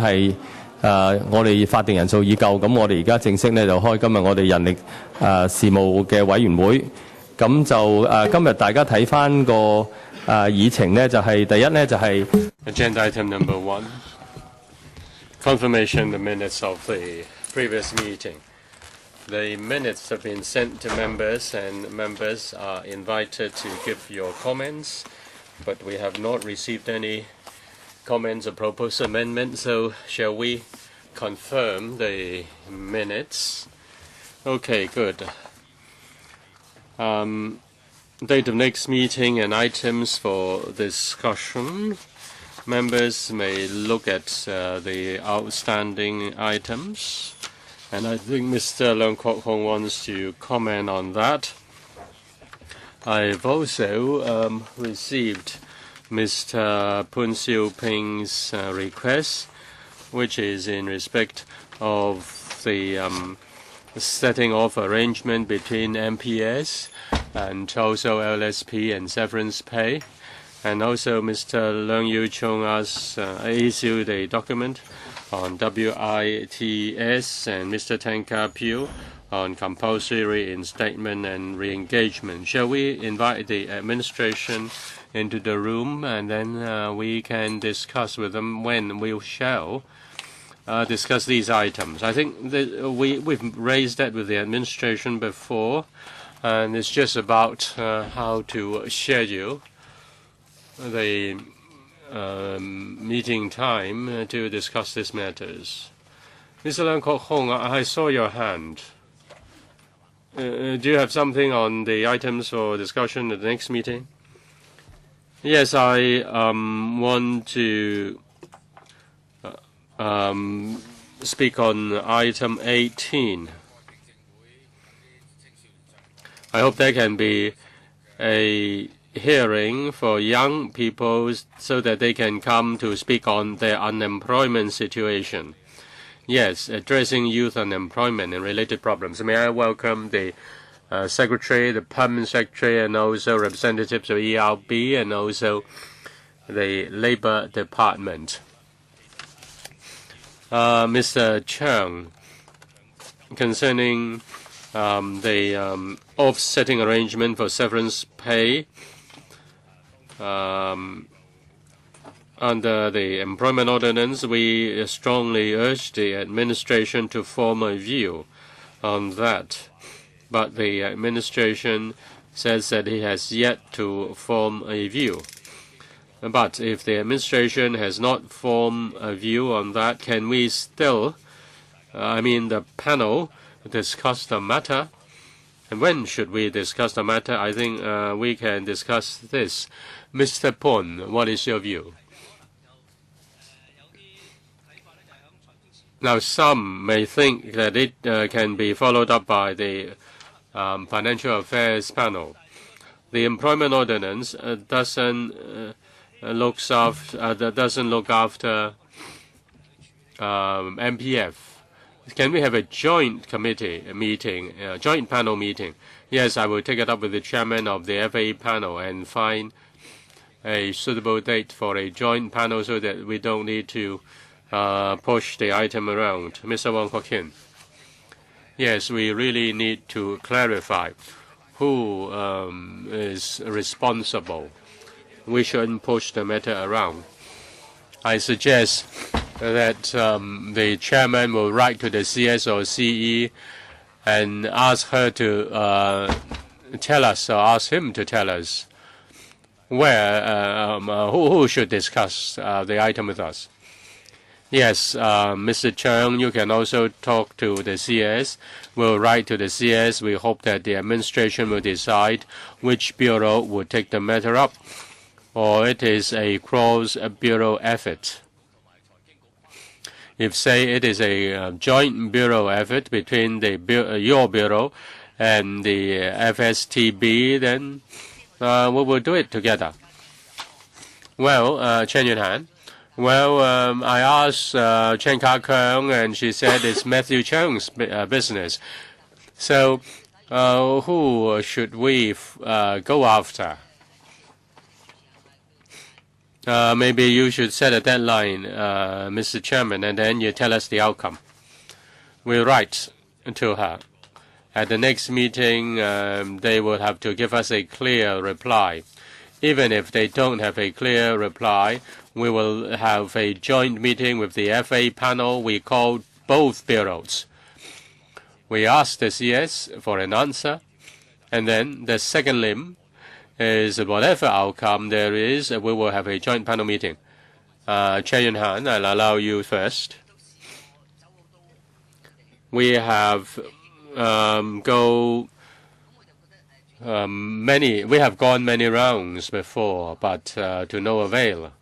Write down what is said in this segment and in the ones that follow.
係我哋法定人數已夠，咁我哋而家正式咧就開今日我哋人力事務嘅委員會。咁就今日大家睇翻個議程咧，就係第一咧就係 Agenda item number 1, confirmation the minutes of the previous meeting. The minutes have been sent to members, and members are invited to give your comments, but we have not received any comments or proposed amendments, so shall we confirm the minutes? Okay, good. Date of next meeting and items for discussion. Members may look at the outstanding items, and I think Mr. Leung Kok Hong wants to comment on that. I've also received Mr. Poon Siu-ping's request, which is in respect of the setting off arrangement between MPS and also LSP and severance pay. And also Mr. Leung Yu-chung has issued a document on WITS, and Mr. Tan Ka-pew on compulsory reinstatement and re-engagement. Shall we invite the administration into the room, and then we can discuss with them when we shall discuss these items? I think that we've raised that with the administration before, and it's just about how to schedule the meeting time to discuss these matters. Mr. Leung Kok Hong, I saw your hand. Do you have something on the items for discussion at the next meeting? Yes, I want to speak on item 18. I hope there can be a hearing for young people so that they can come to speak on their unemployment situation. Yes, addressing youth unemployment and related problems. May I welcome the Secretary, the Permanent Secretary, and also representatives of ERB and also the Labour Department. Mr. Chang, concerning the offsetting arrangement for severance pay under the Employment Ordinance, we strongly urge the administration to form a view on that. But the administration says that it has yet to form a view. But if the administration has not formed a view on that, can we still, the panel, discuss the matter? And when should we discuss the matter? I think we can discuss this. Mr. Poon, what is your view? Now, some may think that it can be followed up by the Financial Affairs panel. The Employment Ordinance doesn't look after MPF. Can we have a joint committee meeting, joint panel meeting? Yes, I will take it up with the chairman of the FA panel and find a suitable date for a joint panel so that we don't need to push the item around. Mr. Wong Kok Hin. Yes, we really need to clarify who is responsible. We shouldn't push the matter around. I suggest that the chairman will write to the CS or CE and ask her to tell us, or ask him to tell us where who should discuss the item with us. Yes, Mr. Chung, you can also talk to the CS. We'll write to the CS. We hope that the administration will decide which bureau will take the matter up, or it is a cross-bureau effort. If, say, it is a joint bureau effort between the your bureau and the FSTB, then we will do it together. Well, Chen Yunhan. Well, I asked Chen Ka-keung, and she said it's Matthew Cheung's business. So who should we go after? Maybe you should set a deadline, Mr. Chairman, and then you tell us the outcome. We'll write to her. At the next meeting, they will have to give us a clear reply. Even if they don't have a clear reply, we will have a joint meeting with the FA panel. We call both bureaus. We ask the CS for an answer, and then the second limb is whatever outcome there is, we will have a joint panel meeting. Chair Yun Han, I'll allow you first. We have gone many rounds before, but to no avail.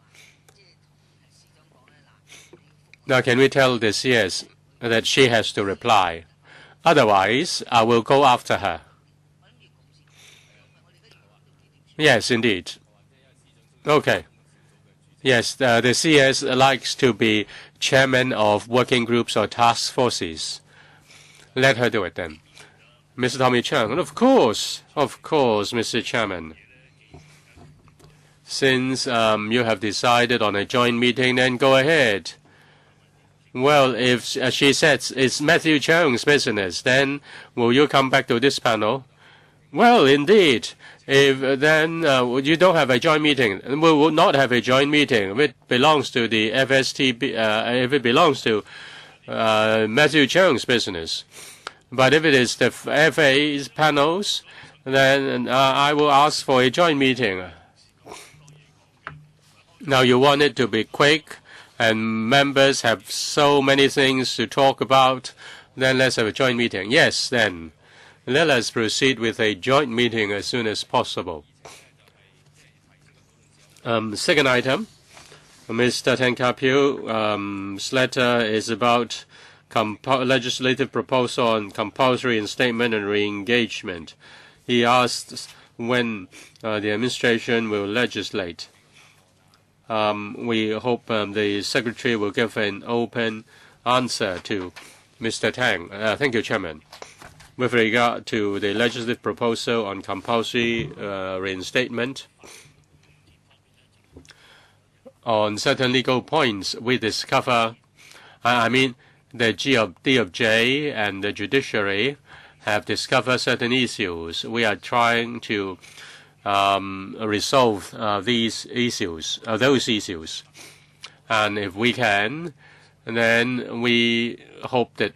Now, can we tell the CS that she has to reply? Otherwise, I will go after her. Yes, indeed. Okay. Yes, the CS likes to be chairman of working groups or task forces. Let her do it then. Mr. Tommy Chung, of course, Mr. Chairman. Since you have decided on a joint meeting, then go ahead. Well, if she says it's Matthew Chung's business, then will you come back to this panel? Well, indeed. If then you don't have a joint meeting, we will not have a joint meeting. If it belongs to the FSTB, if it belongs to Matthew Chung's business. But if it is the FA's panels, then I will ask for a joint meeting. Now you want it to be quick, and members have so many things to talk about, then let's have a joint meeting. Yes, then. Let us proceed with a joint meeting as soon as possible. Second item, Mr. Teng Ka-piu's letter is about legislative proposal on compulsory instatement and re-engagement. He asks when the administration will legislate. We hope the Secretary will give an open answer to Mr. Tang. Thank you, Chairman. With regard to the legislative proposal on compulsory reinstatement, on certain legal points, we discover, the DOJ and the judiciary have discovered certain issues. We are trying to resolve those issues. And if we can, then we hope that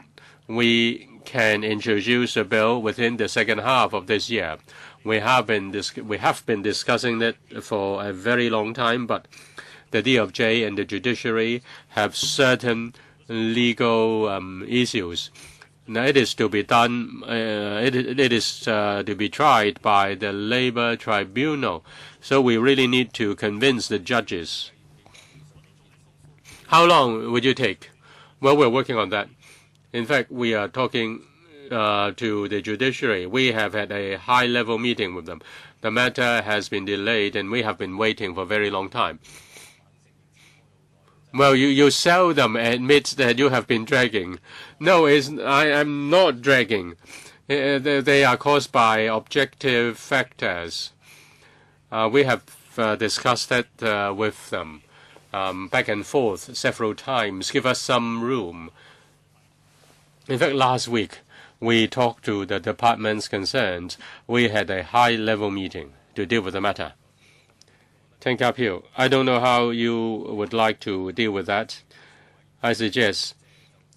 we can introduce a bill within the second half of this year. We have been discussing it for a very long time, but the DOJ and the judiciary have certain legal issues. Now it is to be done. It is to be tried by the Labor Tribunal. So we really need to convince the judges. How long would you take? Well, we're working on that. In fact, we are talking to the judiciary. We have had a high-level meeting with them. The matter has been delayed, and we have been waiting for a very long time. Well, you seldom admit that you have been dragging. No, I'm not dragging. They are caused by objective factors. We have discussed that with them back and forth several times. Give us some room. In fact, last week, we talked to the departments concerned. We had a high-level meeting to deal with the matter. Teng Ka-piu, I don't know how you would like to deal with that. I suggest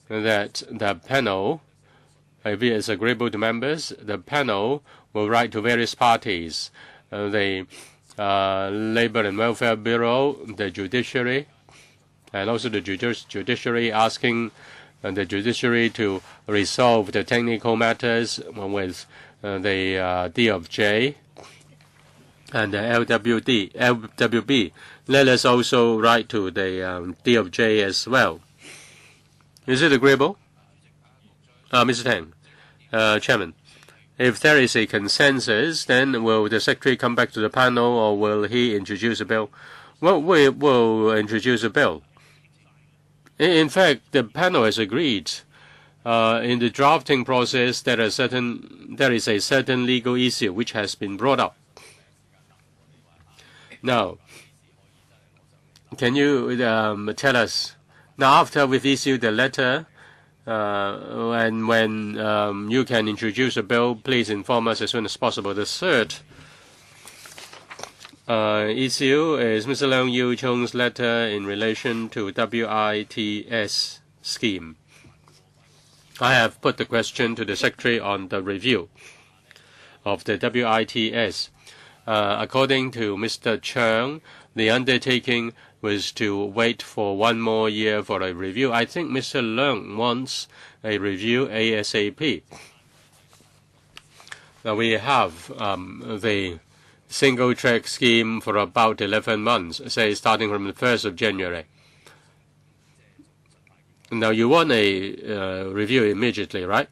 that the panel, if it is agreeable to members, the panel will write to various parties, the Labor and Welfare Bureau, the judiciary, and also the judiciary asking the judiciary to resolve the technical matters with the DOJ and the LWB. Let us also write to the DOJ as well. Is it agreeable? Mr. Tang, Chairman, if there is a consensus, then will the Secretary come back to the panel or will he introduce a bill? Well, we will introduce a bill. In fact, the panel has agreed. In the drafting process, there is a certain legal issue which has been brought up. Now, Can you tell us now, after we've issued the letter, and when you can introduce a bill, please inform us as soon as possible. The third issue is Mr. Leung Yiu-chung's letter in relation to WITS scheme. I have put the question to the Secretary on the review of the WITS. According to Mr. Chung, the undertaking was to wait for 1 more year for a review. I think Mr. Leung wants a review ASAP. Now we have the single-track scheme for about 11 months, say starting from the 1st of January. Now you want a review immediately, right?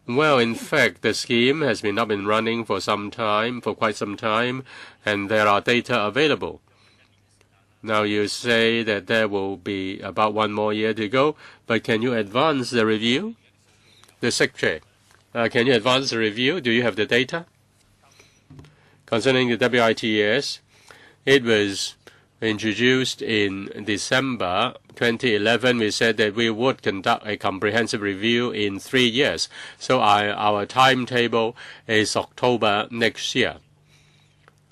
Well, in fact, the scheme has been up and running for quite some time, and there are data available. Now you say that there will be about 1 more year to go, but can you advance the review? The Secretary, can you advance the review? Do you have the data? Concerning the WITS, it was introduced in December 2011. We said that we would conduct a comprehensive review in 3 years. So our timetable is October next year.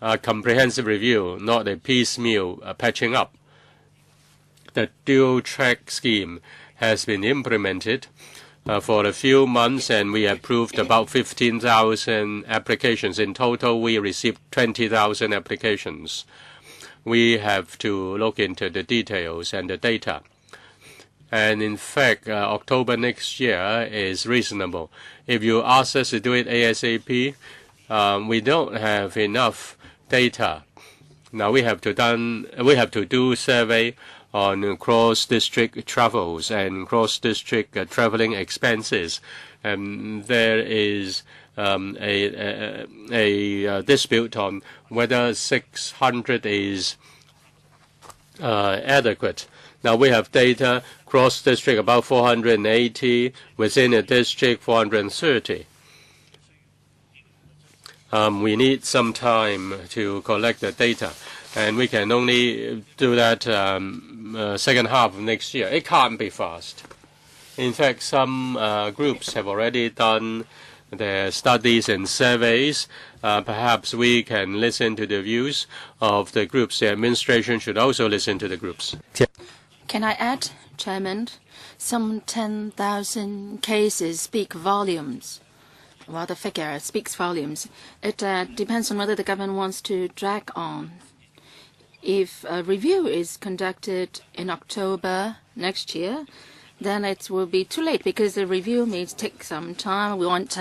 A comprehensive review, not a piecemeal patching up. The dual-track scheme has been implemented for a few months, and we approved about 15,000 applications. In total, we received 20,000 applications. We have to look into the details and the data. And in fact, October next year is reasonable. If you ask us to do it ASAP, we don't have enough data. Now we have to do survey on cross-district travels and cross-district traveling expenses. And there is a dispute on whether 600 is adequate. Now we have data cross-district about 480, within a district 430. We need some time to collect the data, and we can only do that second half of next year. It can't be fast. In fact, some groups have already done their studies and surveys. Perhaps we can listen to the views of the groups. The administration should also listen to the groups. Can I add, Chairman? Some 10,000 cases speak volumes. Well, the figure speaks volumes. It depends on whether the government wants to drag on. If a review is conducted in October next year, then it will be too late because the review may take some time. We want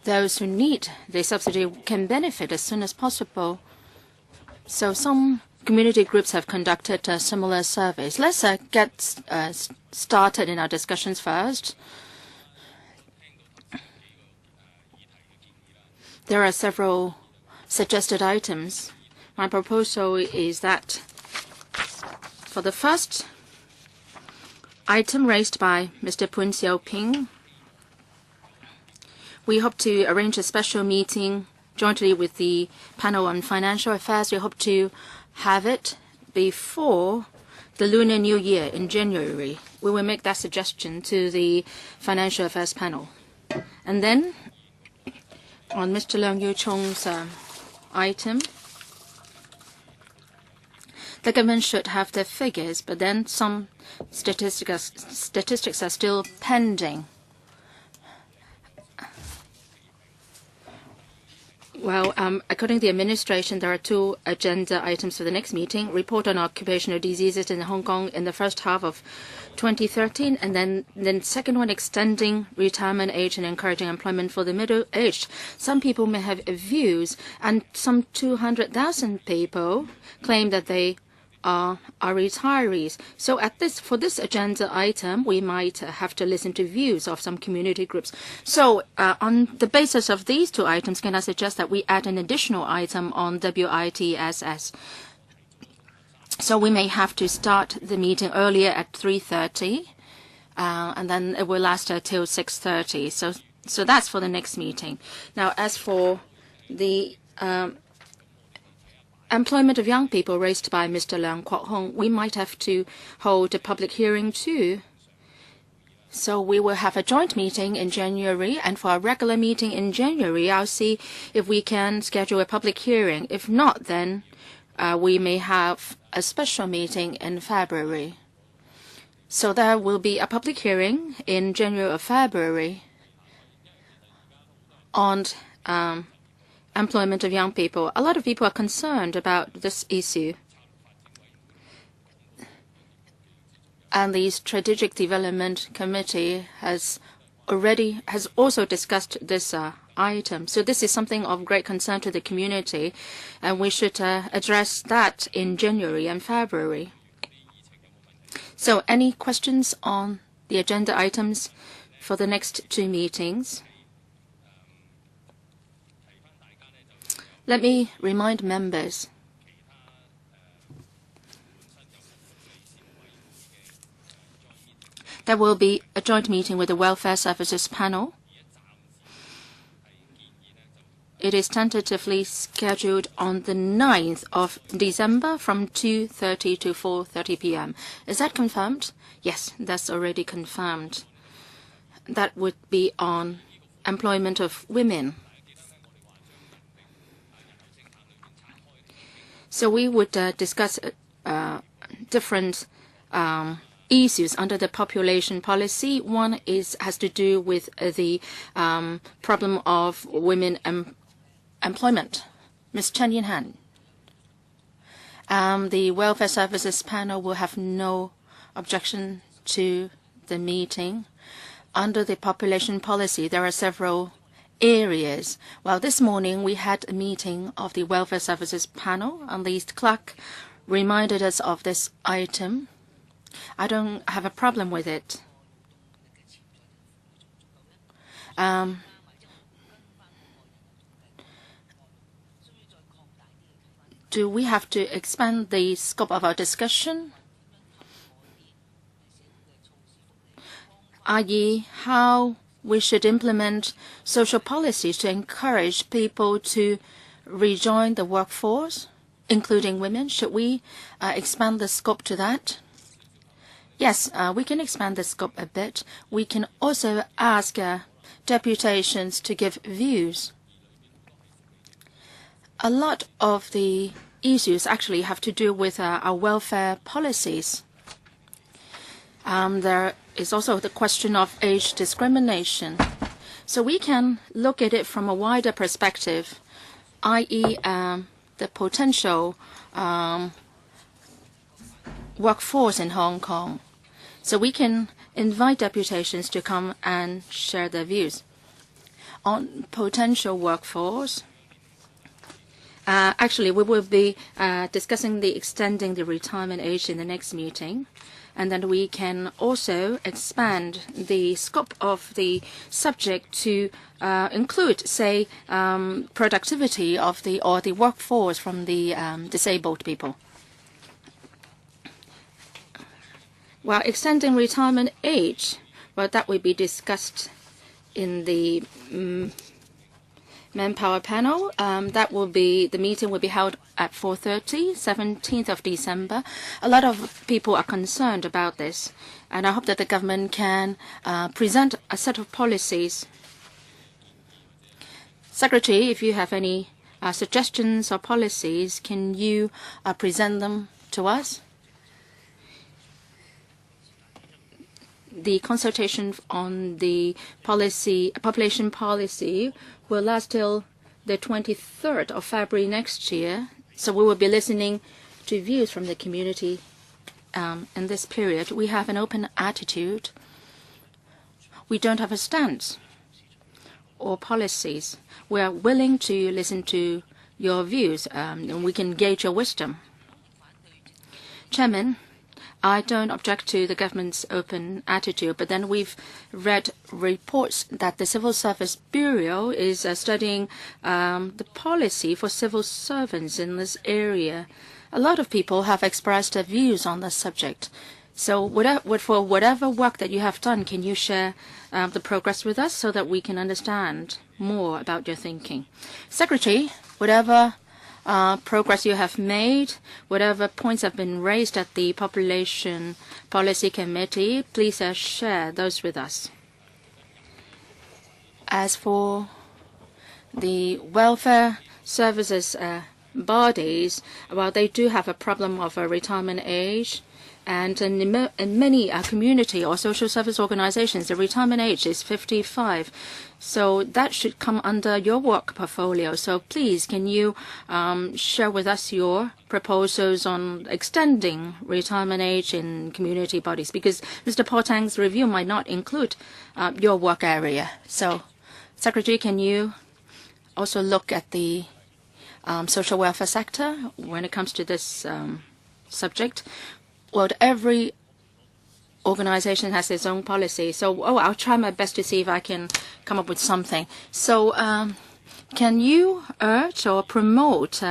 those who need the subsidy can benefit as soon as possible. So some community groups have conducted similar surveys. Let's get started in our discussions first. There are several suggested items. My proposal is that for the first item raised by Mr. POON Siu-ping, we hope to arrange a special meeting jointly with the panel on financial affairs. We hope to have it before the Lunar New Year in January. We will make that suggestion to the financial affairs panel. And then on Mr. Leung Yiu-chung's item, the government should have the figures, but then some statistics are still pending. Well, according to the administration, there are 2 agenda items for the next meeting. Report on occupational diseases in Hong Kong in the first half of 2013, and then second one, extending retirement age and encouraging employment for the middle-aged. Some people may have views, and some 200,000 people claim that they are retirees. So for this agenda item, we might have to listen to views of some community groups. So on the basis of these 2 items, can I suggest that we add an additional item on WITSS? So we may have to start the meeting earlier at 3:30, and then it will last till 6:30. So that's for the next meeting. Now, as for the employment of young people raised by Mr. Leung Kwok-hong, we might have to hold a public hearing too. So we will have a joint meeting in January, and for a regular meeting in January, I'll see if we can schedule a public hearing. If not, then we may have a special meeting in February. So there will be a public hearing in January or February on employment of young people. A lot of people are concerned about this issue. And the Strategic Development Committee has also discussed this item. So this is something of great concern to the community, and we should address that in January and February. So any questions on the agenda items for the next two meetings? Let me remind members there will be a joint meeting with the Welfare Services Panel. It is tentatively scheduled on the 9th of December from 2:30 to 4:30 p.m. Is that confirmed? Yes, that's already confirmed. That would be on employment of women. So we would discuss different issues under the population policy. One has to do with the problem of women employment. Ms. Chen Yin-han. The Welfare Services Panel will have no objection to the meeting. Under the population policy, there are several areas. Well, this morning we had a meeting of the Welfare Services Panel, and the clerk reminded us of this item. I don't have a problem with it. Do we have to expand the scope of our discussion? i.e., how we should implement social policies to encourage people to rejoin the workforce, including women? Should we expand the scope to that? Yes, we can expand the scope a bit. We can also ask deputations to give views. A lot of the issues actually have to do with our welfare policies. There is also the question of age discrimination. So we can look at it from a wider perspective, i.e., the potential workforce in Hong Kong. So we can invite deputations to come and share their views on potential workforce. Actually, we will be discussing the extending the retirement age in the next meeting. And then we can also expand the scope of the subject to include, say, productivity of the workforce from the disabled people. While extending retirement age, well, that will be discussed in the Manpower panel. The meeting will be held at 4:30, 17th of December. A lot of people are concerned about this, and I hope that the government can present a set of policies. Secretary, if you have any suggestions or policies, can you present them to us? The consultation on the population policy will last till the 23rd of February next year. So we will be listening to views from the community in this period. We have an open attitude. We don't have a stance or policies. We are willing to listen to your views, and we can gauge your wisdom. Chairman, I don't object to the government's open attitude, but then we've read reports that the Civil Service Bureau is studying the policy for civil servants in this area. A lot of people have expressed their views on this subject. So for whatever work that you have done, can you share the progress with us so that we can understand more about your thinking? Secretary, whatever progress you have made, whatever points have been raised at the Population Policy Committee, please share those with us. As for the welfare services bodies, well, they do have a problem of a retirement age. And in many community or social service organizations, the retirement age is 55. So that should come under your work portfolio. So please, can you share with us your proposals on extending retirement age in community bodies? Because Mr. Potang's review might not include your work area. So, Secretary, can you also look at the social welfare sector when it comes to this subject? Well, every organization has its own policy. So, I'll try my best to see if I can come up with something. So, can you urge or promote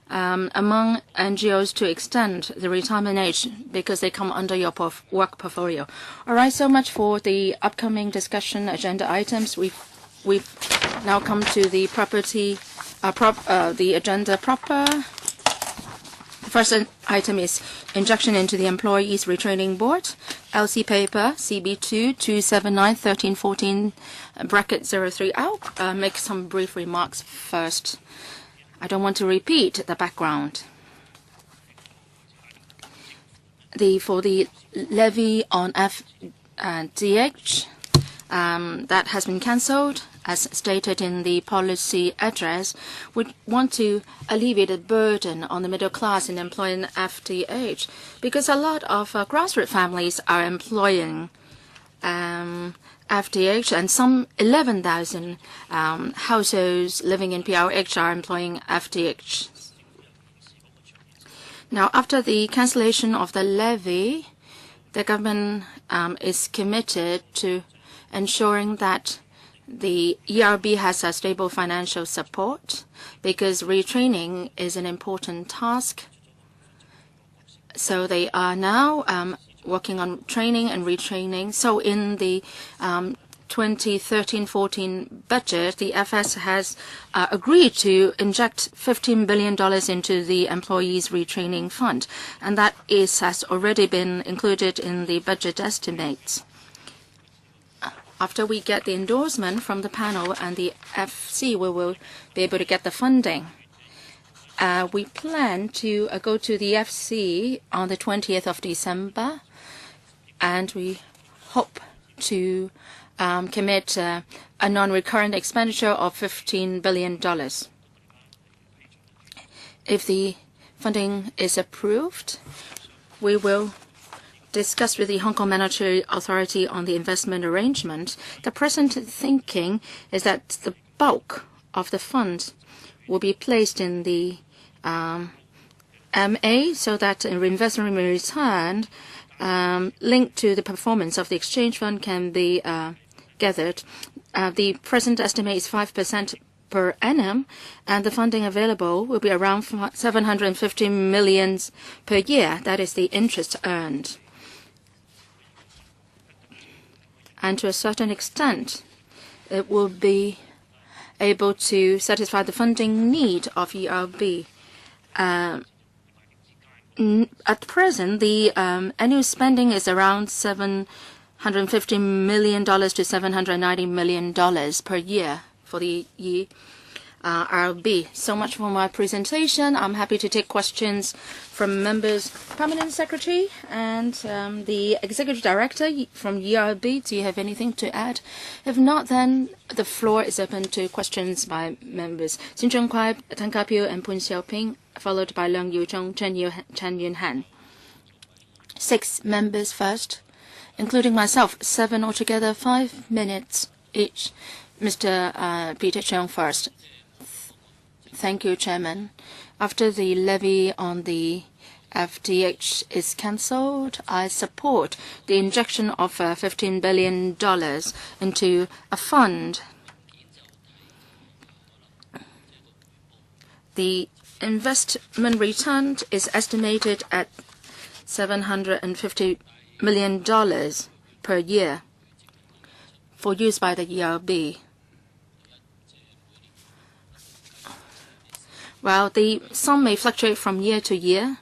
among NGOs to extend the retirement age because they come under your work portfolio? All right, so much for the upcoming discussion agenda items. We've now come to the the agenda proper. First item is injection into the Employees Retraining Board, LC paper CB2 279-1314 /03. I'll make some brief remarks first. I don't want to repeat the background. For the levy on FDH, that has been cancelled. As stated in the policy address, we want to alleviate the burden on the middle class in employing FDH because a lot of grassroots families are employing FDH, and some 11,000 households living in PRH are employing FDH. Now, after the cancellation of the levy, the government is committed to ensuring that the ERB has a stable financial support because retraining is an important task. So they are now working on training and retraining. So in the 2013-14 budget, the FS has agreed to inject $15 billion into the Employees Retraining Fund, and that has already been included in the budget estimates. After we get the endorsement from the panel and the FC, we will be able to get the funding. We plan to go to the FC on the 20th of December, and we hope to commit a non-recurrent expenditure of $15 billion. If the funding is approved, we will discuss with the Hong Kong Monetary Authority on the investment arrangement. The present thinking is that the bulk of the fund will be placed in the MA so that investment return linked to the performance of the exchange fund can be gathered. The present estimate is 5% per annum, and the funding available will be around 750 million per year. That is the interest earned. And to a certain extent, it will be able to satisfy the funding need of ERB. At present, the annual spending is around $750 million to $790 million per year for the ERB. So much for my presentation. I'm happy to take questions from members. Permanent Secretary and the Executive Director from ERB, do you have anything to add? If not, then the floor is open to questions by members. Sin Chung Kwai, Tan Ka Piu, and Poon Siu-ping, followed by Leung Yu-chung, Chen Yun-han. 6 members first, including myself, 7 altogether, 5 minutes each. Mr. Peter Cheung first. Thank you, Chairman. After the levy on the FDH is cancelled, I support the injection of $15 billion into a fund. The investment return is estimated at $750 million per year for use by the ERB. Well, the sum may fluctuate from year to year.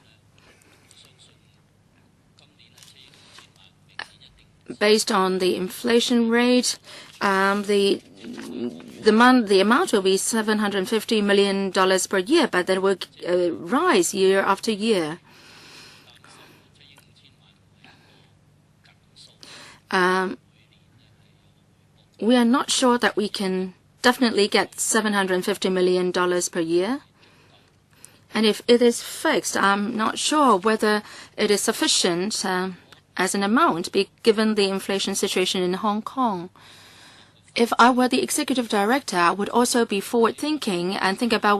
Based on the inflation rate, the amount will be $750 million per year, but that will rise year after year. We are not sure that we can definitely get $750 million per year. And if it is fixed, I'm not sure whether it is sufficient as an amount, given the inflation situation in Hong Kong. If I were the executive director, I would also be forward-thinking and think about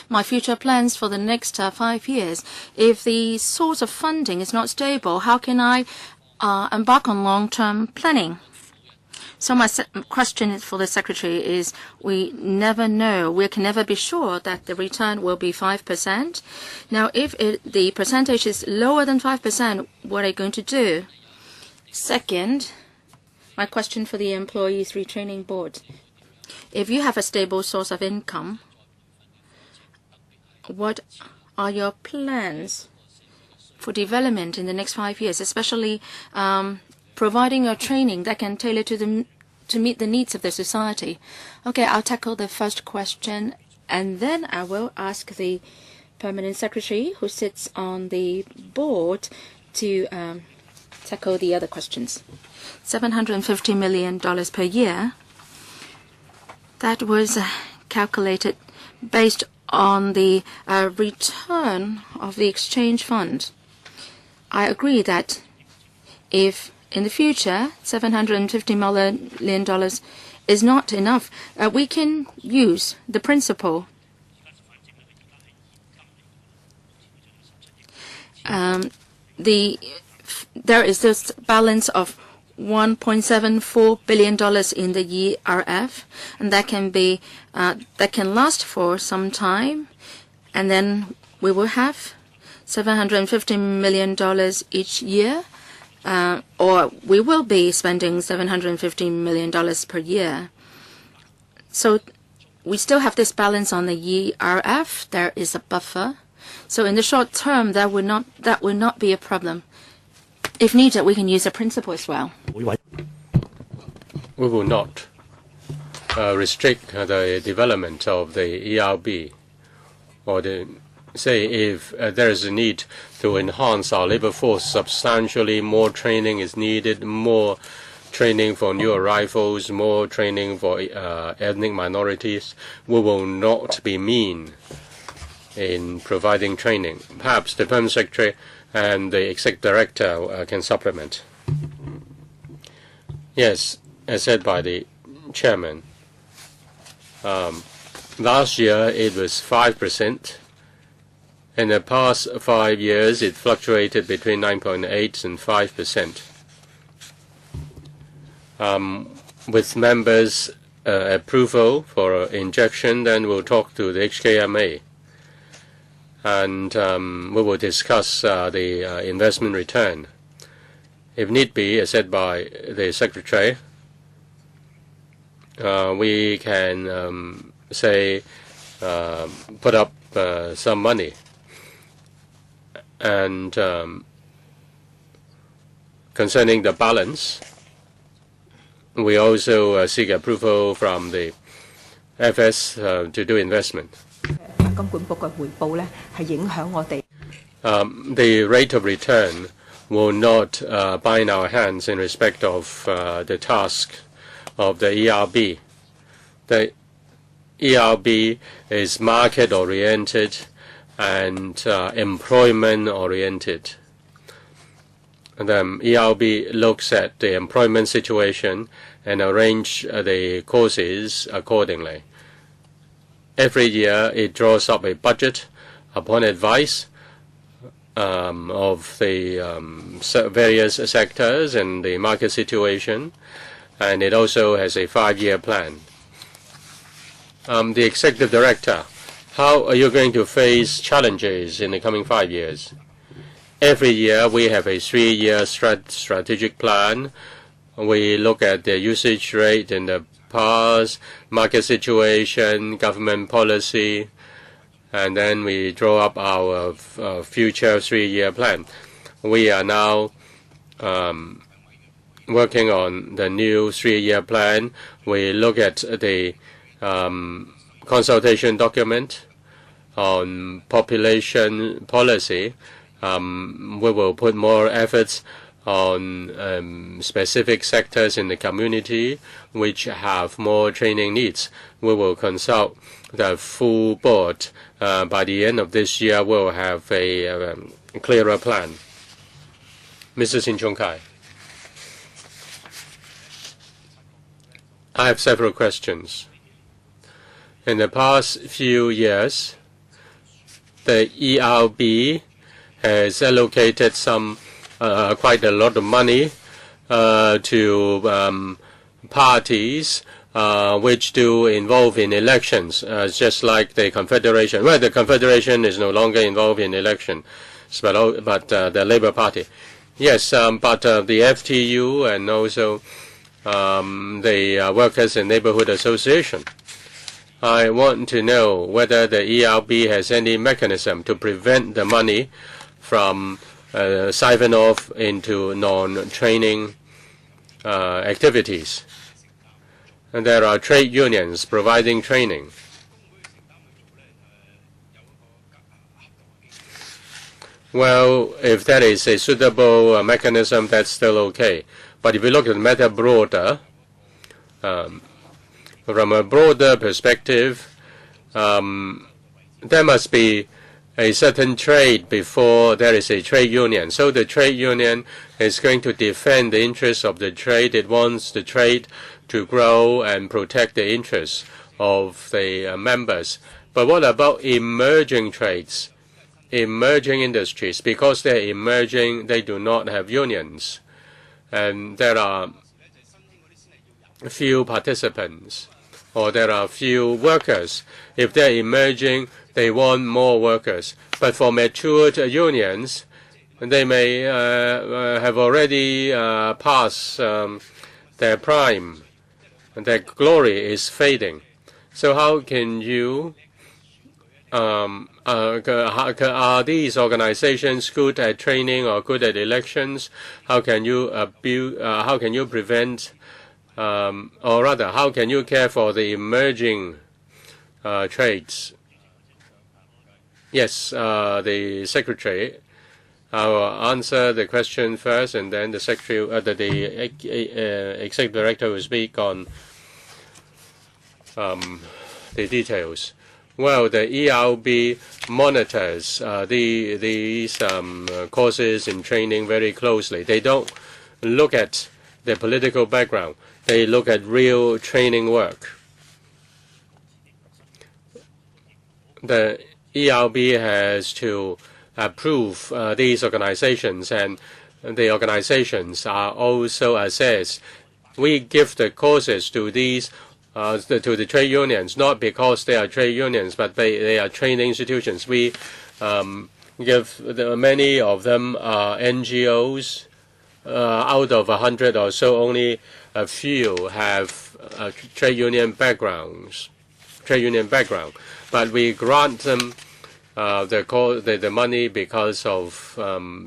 my future plans for the next 5 years. If the source of funding is not stable, how can I embark on long-term planning? So my question for the Secretary is, we never know. We can never be sure that the return will be 5%. Now, if the percentage is lower than 5%, what are you going to do? Second, my question for the Employees Retraining Board. If you have a stable source of income, what are your plans for development in the next 5 years, especially providing a training that can tailor to meet the needs of the society? Okay, I'll tackle the first question, and then I will ask the Permanent Secretary, who sits on the board, to tackle the other questions. $750 million per year, that was calculated based on the return of the exchange fund. I agree that if in the future $750 million is not enough, we can use the principle. There is this balance of $1.74 billion in the ERF, and that can last for some time, and then we will have $750 million each year, or we will be spending $750 million per year. So we still have this balance on the ERF. There is a buffer. So in the short term, that would not be a problem. If needed, we can use a principle as well. We will not restrict the development of the ERB, or say if there is a need to enhance our labor force substantially, more training is needed, more training for new arrivals, more training for ethnic minorities. We will not be mean in providing training. Perhaps the Permanent Secretary and the Executive Director can supplement. Yes, as said by the Chairman, last year it was 5%. In the past 5 years, it fluctuated between 9.8% and 5%. With members' approval for injection, then we'll talk to the HKMA. And we will discuss the investment return. If need be, as said by the Secretary, we can put up some money. And concerning the balance, we also seek approval from the FS to do investment. The rate of return will not bind our hands in respect of the task of the ERB. The ERB is market-oriented and employment-oriented. The ERB looks at the employment situation and arrange the courses accordingly. Every year, it draws up a budget upon advice of the various sectors and the market situation, and it also has a 5-year plan. The Executive Director, how are you going to face challenges in the coming 5 years? Every year, we have a 3-year strategic plan. We look at the usage rate in the past, market situation, government policy, and then we draw up our future 3-year plan. We are now working on the new 3-year plan. We look at the consultation document on population policy. We will put more efforts on specific sectors in the community which have more training needs. We will consult the full board. By the end of this year, we'll have a clearer plan. Mr. Sin Chung Kai. I have several questions. In the past few years, the ERB has allocated quite a lot of money to parties which do involve in elections, just like the Confederation. Well, the Confederation is no longer involved in elections, but the Labour Party. Yes, but the FTU and also the Workers' and Neighborhood Association. I want to know whether the ERB has any mechanism to prevent the money from siphon off into non-training activities. And there are trade unions providing training. Well, if that is a suitable mechanism, that's still okay. But if you look at the matter broader, from a broader perspective, there must be a certain trade before there is a trade union. So the trade union is going to defend the interests of the trade. It wants the trade to grow and protect the interests of the members. But what about emerging trades, emerging industries? Because they're emerging, they do not have unions. And there are few participants, or there are few workers. If they're emerging, they want more workers. But for matured unions, they may have already passed their prime, and their glory is fading. So how can you, are these organizations good at training or good at elections? How can you prevent, or rather, how can you care for the emerging trades? Yes, the Secretary. I will answer the question first, and then the Secretary, the Executive Director will speak on the details. Well, the ERB monitors these courses in training very closely. They don't look at the political background. They look at real training work. The ERB has to approve these organizations, and the organizations are also assessed. We give the courses to these to the trade unions, not because they are trade unions, but they are training institutions. We give many of them are NGOs. Out of 100 or so, only a few have trade union background. But we grant them the money because of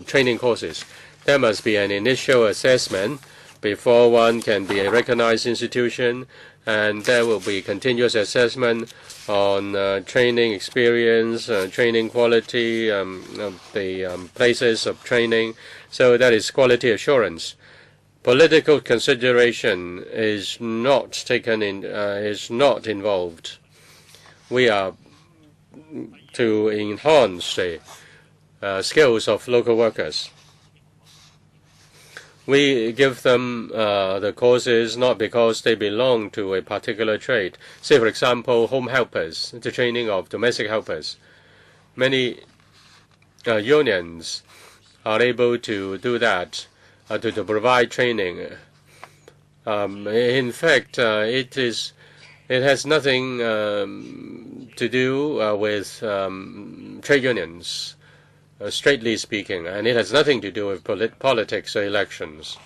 training courses. There must be an initial assessment before one can be a recognized institution, and there will be continuous assessment on training experience, training quality, the places of training. So that is quality assurance. Political consideration is not taken in, is not involved. We are to enhance the skills of local workers. We give them the courses not because they belong to a particular trade. Say, for example, home helpers, the training of domestic helpers. Many unions are able to do that, to provide training. In fact, it has nothing to do with trade unions, straightly speaking, and it has nothing to do with politics or elections.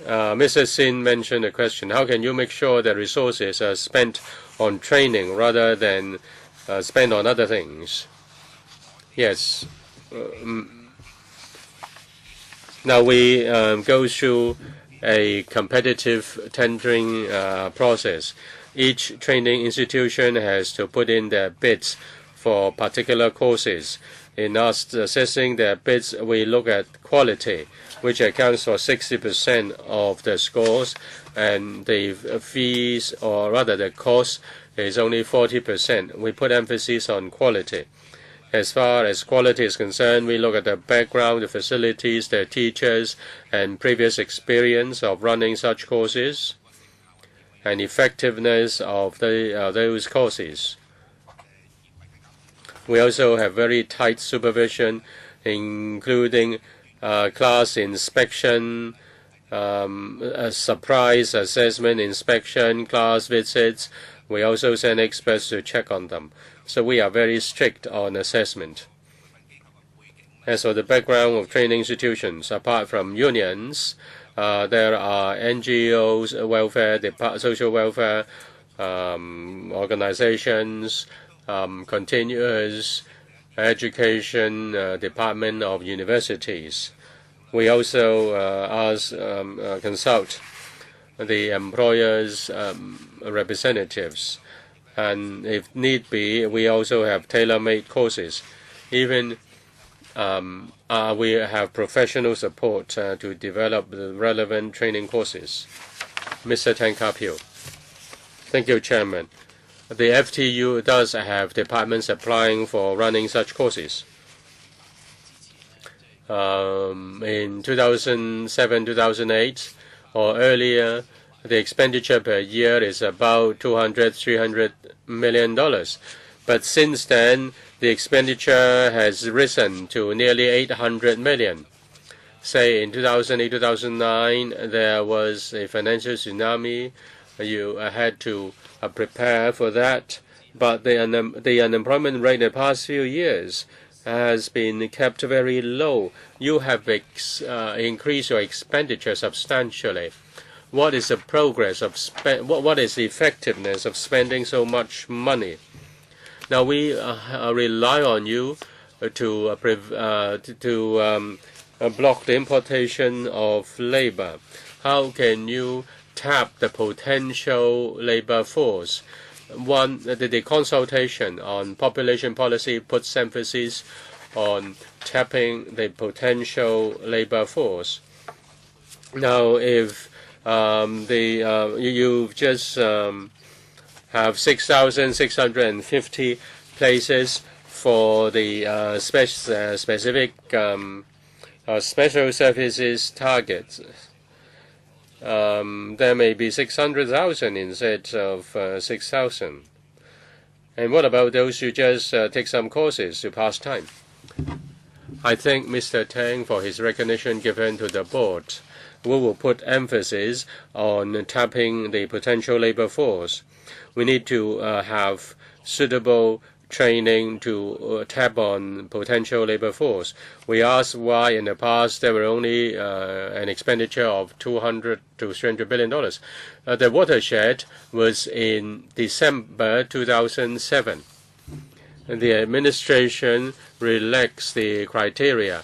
Mrs. Sin mentioned a question: how can you make sure that resources are spent on training rather than spend on other things. Yes. Now we go through a competitive tendering process. Each training institution has to put in their bids for particular courses. In us assessing their bids, we look at quality, which accounts for 60% of the scores, and the fees, or rather the cost, is only 40%. We put emphasis on quality. As far as quality is concerned, we look at the background, the facilities, the teachers, and previous experience of running such courses, and effectiveness of those courses. We also have very tight supervision, including class inspection, a surprise assessment inspection, class visits. We also send experts to check on them. So we are very strict on assessment. As for the background of training institutions, apart from unions, there are NGOs, social welfare organizations, continuous education department of universities. We also consult the employers' representatives, and if need be, we also have tailor-made courses. Even we have professional support to develop the relevant training courses. Mr. Tan Ka-pil. Thank you, Chairman. The FTU does have departments applying for running such courses. In 2007-2008 or earlier, the expenditure per year is about $200–300 million. But since then, the expenditure has risen to nearly $800 million. Say in 2008-2009, there was a financial tsunami. You had to prepare for that. But the unemployment rate in the past few years has been kept very low. You have increased your expenditure substantially. What is the progress of what is the effectiveness of spending so much money? Now we rely on you to block the importation of labor. How can you tap the potential labor force? One, the consultation on population policy puts emphasis on tapping the potential labor force. Now, if you just have 6,650 places for the specific special services targets, there may be 600,000 instead of 6,000. And what about those who just take some courses to pass time? I thank Mr. Tang for his recognition given to the board. We will put emphasis on tapping the potential labor force. We need to have suitable training to tap on potential labor force. We asked why in the past there were only an expenditure of $200–300 billion. The watershed was in December 2007. The administration relaxed the criteria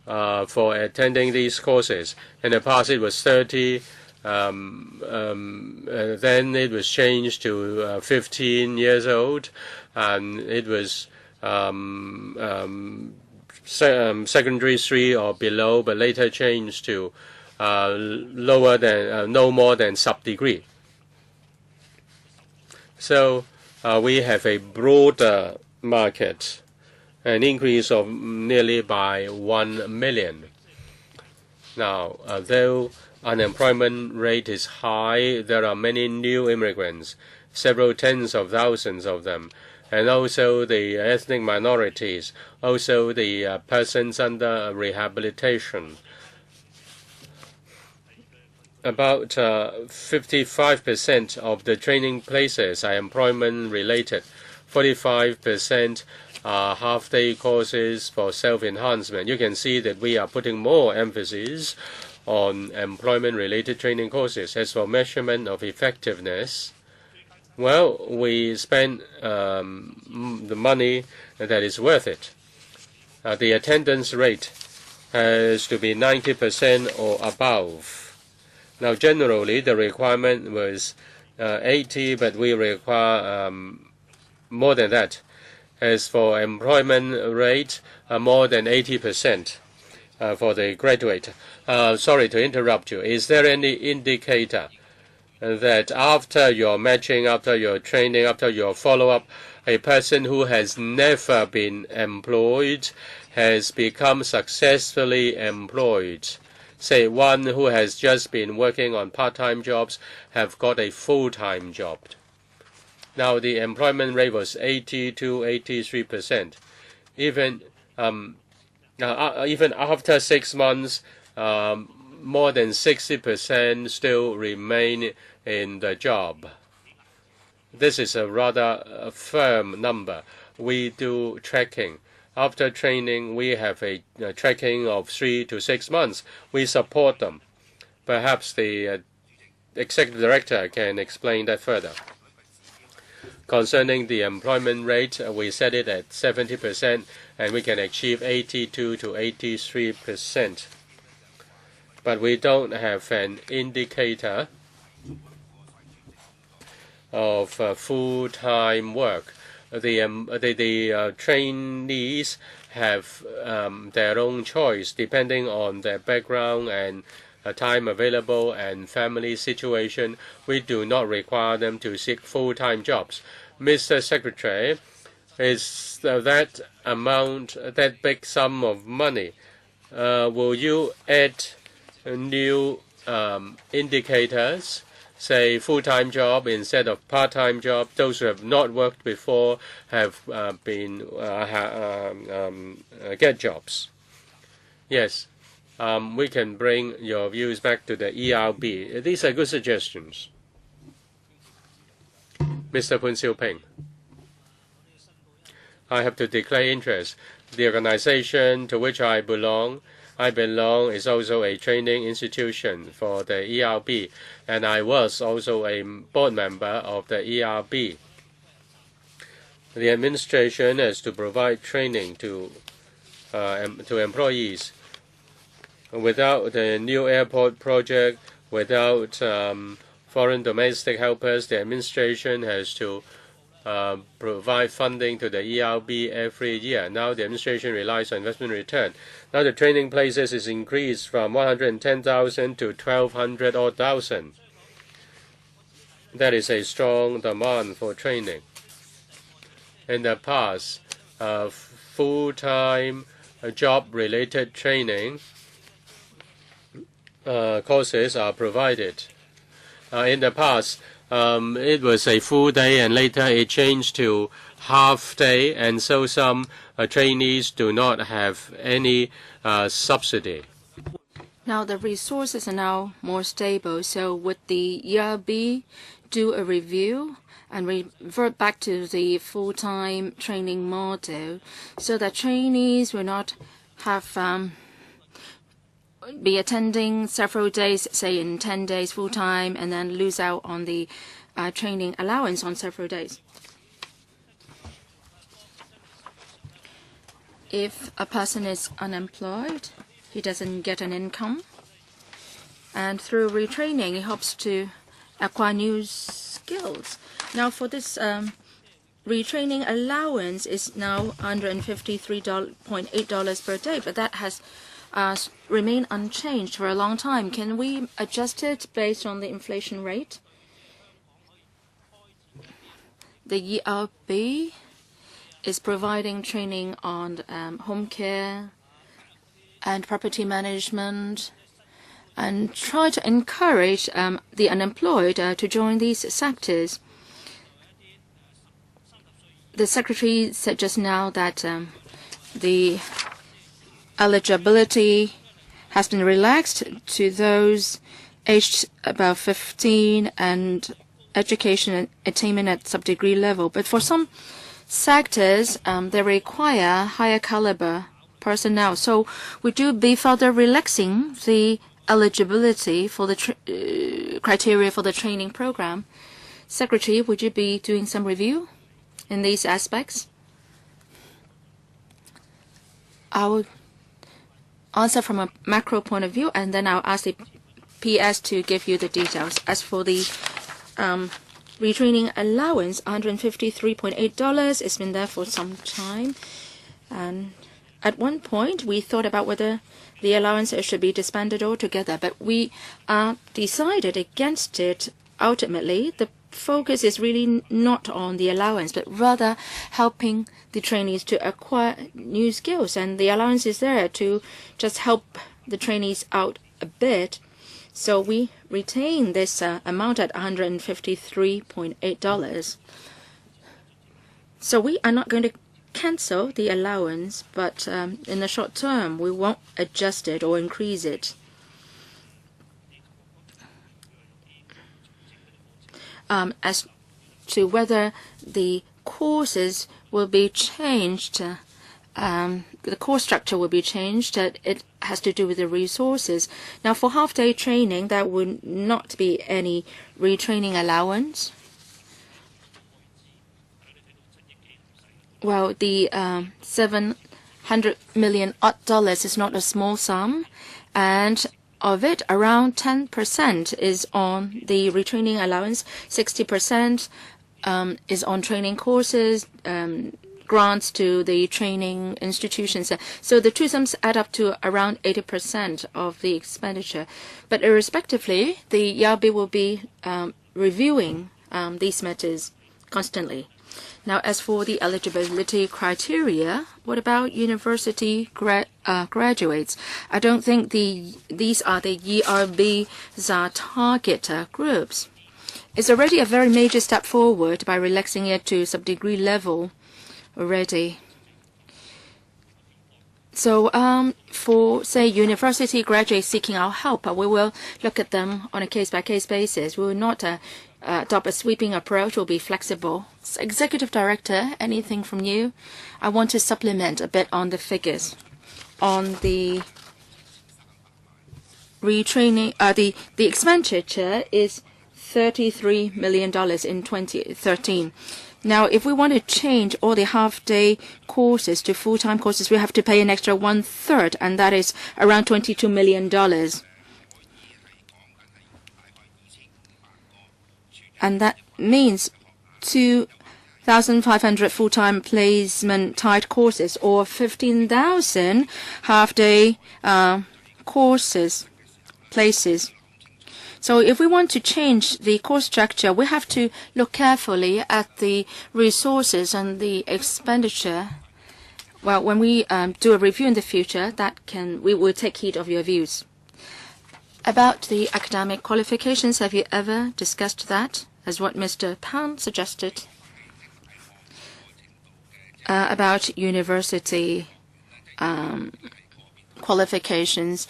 for attending these courses. In the past it was 30. Then it was changed to 15 years old, and it was secondary 3 or below, but later changed to lower than no more than sub-degree. So we have a broader market, an increase of nearly by 1 million. Now, though unemployment rate is high, there are many new immigrants, several tens of thousands of them, and also the ethnic minorities, also the persons under rehabilitation. About 55% of the training places are employment-related. 45% are half-day courses for self-enhancement. You can see that we are putting more emphasis on employment-related training courses. As for measurement of effectiveness, Well, we spend the money that is worth it. The attendance rate has to be 90% or above. Now, generally, the requirement was 80, but we require more than that. As for employment rate, more than 80% for the graduate. Sorry to interrupt you. Is there any indicator that after your matching, after your training, after your follow-up, a person who has never been employed has become successfully employed? Say one who has just been working on part-time jobs have got a full-time job. Now the employment rate was 80 to 83%. Even after 6 months, more than 60% still remain in the job. This is a rather firm number. We do tracking. After training, we have a tracking of 3 to 6 months. We support them. Perhaps the executive director can explain that further. Concerning the employment rate, we set it at 70%, and we can achieve 82 to 83%. But we don't have an indicator of full-time work. The trainees have their own choice depending on their background and time available and family situation. We do not require them to seek full-time jobs. Mr. Secretary, is that amount, that big sum of money, will you add new indicators, say full-time job instead of part-time job? Those who have not worked before have get jobs. Yes, we can bring your views back to the ERB. These are good suggestions. Mr. Poon Siu-ping, I have to declare interest. The organization to which I belong is also a training institution for the ERB, and I was also a board member of the ERB. The administration has to provide training to employees. Without the new airport project, without foreign domestic helpers, the administration has to provide funding to the ERB every year. Now the administration relies on investment return. Now the training places is increased from 110,000 to 1,200 odd thousand. That is a strong demand for training. In the past, full-time job-related training courses are provided. In the past, it was a full day, and later it changed to half day, and so some trainees do not have any subsidy. Now the resources are now more stable, so would the ERB do a review and revert back to the full-time training model so that trainees will not have be attending several days, say in 10 days full-time, and then lose out on the training allowance on several days? If a person is unemployed, he doesn't get an income, and through retraining, he hopes to acquire new skills. Now, for this retraining allowance is now $153.8 per day, but that has remained unchanged for a long time. Can we adjust it based on the inflation rate? The ERB is providing training on home care and property management, and try to encourage the unemployed to join these sectors. The Secretary said just now that the eligibility has been relaxed to those aged above 15 and education attainment at sub-degree level. But for some sectors, they require higher caliber personnel. So would you be further relaxing the eligibility for the criteria for the training program Secretary, would you be doing some review in these aspects? I will answer from a macro point of view, and then I'll ask the PS to give you the details. As for the retraining allowance, $153.8, it's been there for some time. And at one point, we thought about whether the allowance should be disbanded altogether, but we decided against it ultimately. The focus is really not on the allowance, but rather helping the trainees to acquire new skills. And the allowance is there to just help the trainees out a bit. So we retain this amount at $153.8. So we are not going to cancel the allowance, but in the short term, we won't adjust it or increase it. As to whether the courses will be changed, the course structure will be changed. It has to do with the resources. Now, for half-day training, there would not be any retraining allowance. Well, the $700 million is not a small sum, and of it, around 10% is on the retraining allowance, 60% is on training courses, grants to the training institutions. So the two sums add up to around 80% of the expenditure. But irrespectively, the YAB will be reviewing these matters constantly. Now, as for the eligibility criteria, what about university graduates? I don't think these are the ERB's target groups. It's already a very major step forward by relaxing it to sub-degree level already. So for, say, university graduates seeking our help, we will look at them on a case-by-case basis. We will not adopt a sweeping approach. We'll be flexible. Executive Director, anything from you? I want to supplement a bit on the figures. On the retraining, the expenditure is $33 million in 2013. Now, if we want to change all the half-day courses to full-time courses, we have to pay an extra 1/3, and that is around $22 million. And that means 2,500 full-time placement type courses or 15,000 half-day places. So if we want to change the course structure, we have to look carefully at the resources and the expenditure. Well, when we do a review in the future, we will take heed of your views. About the academic qualifications, have you ever discussed that, as what Mr. Pan suggested? About university qualifications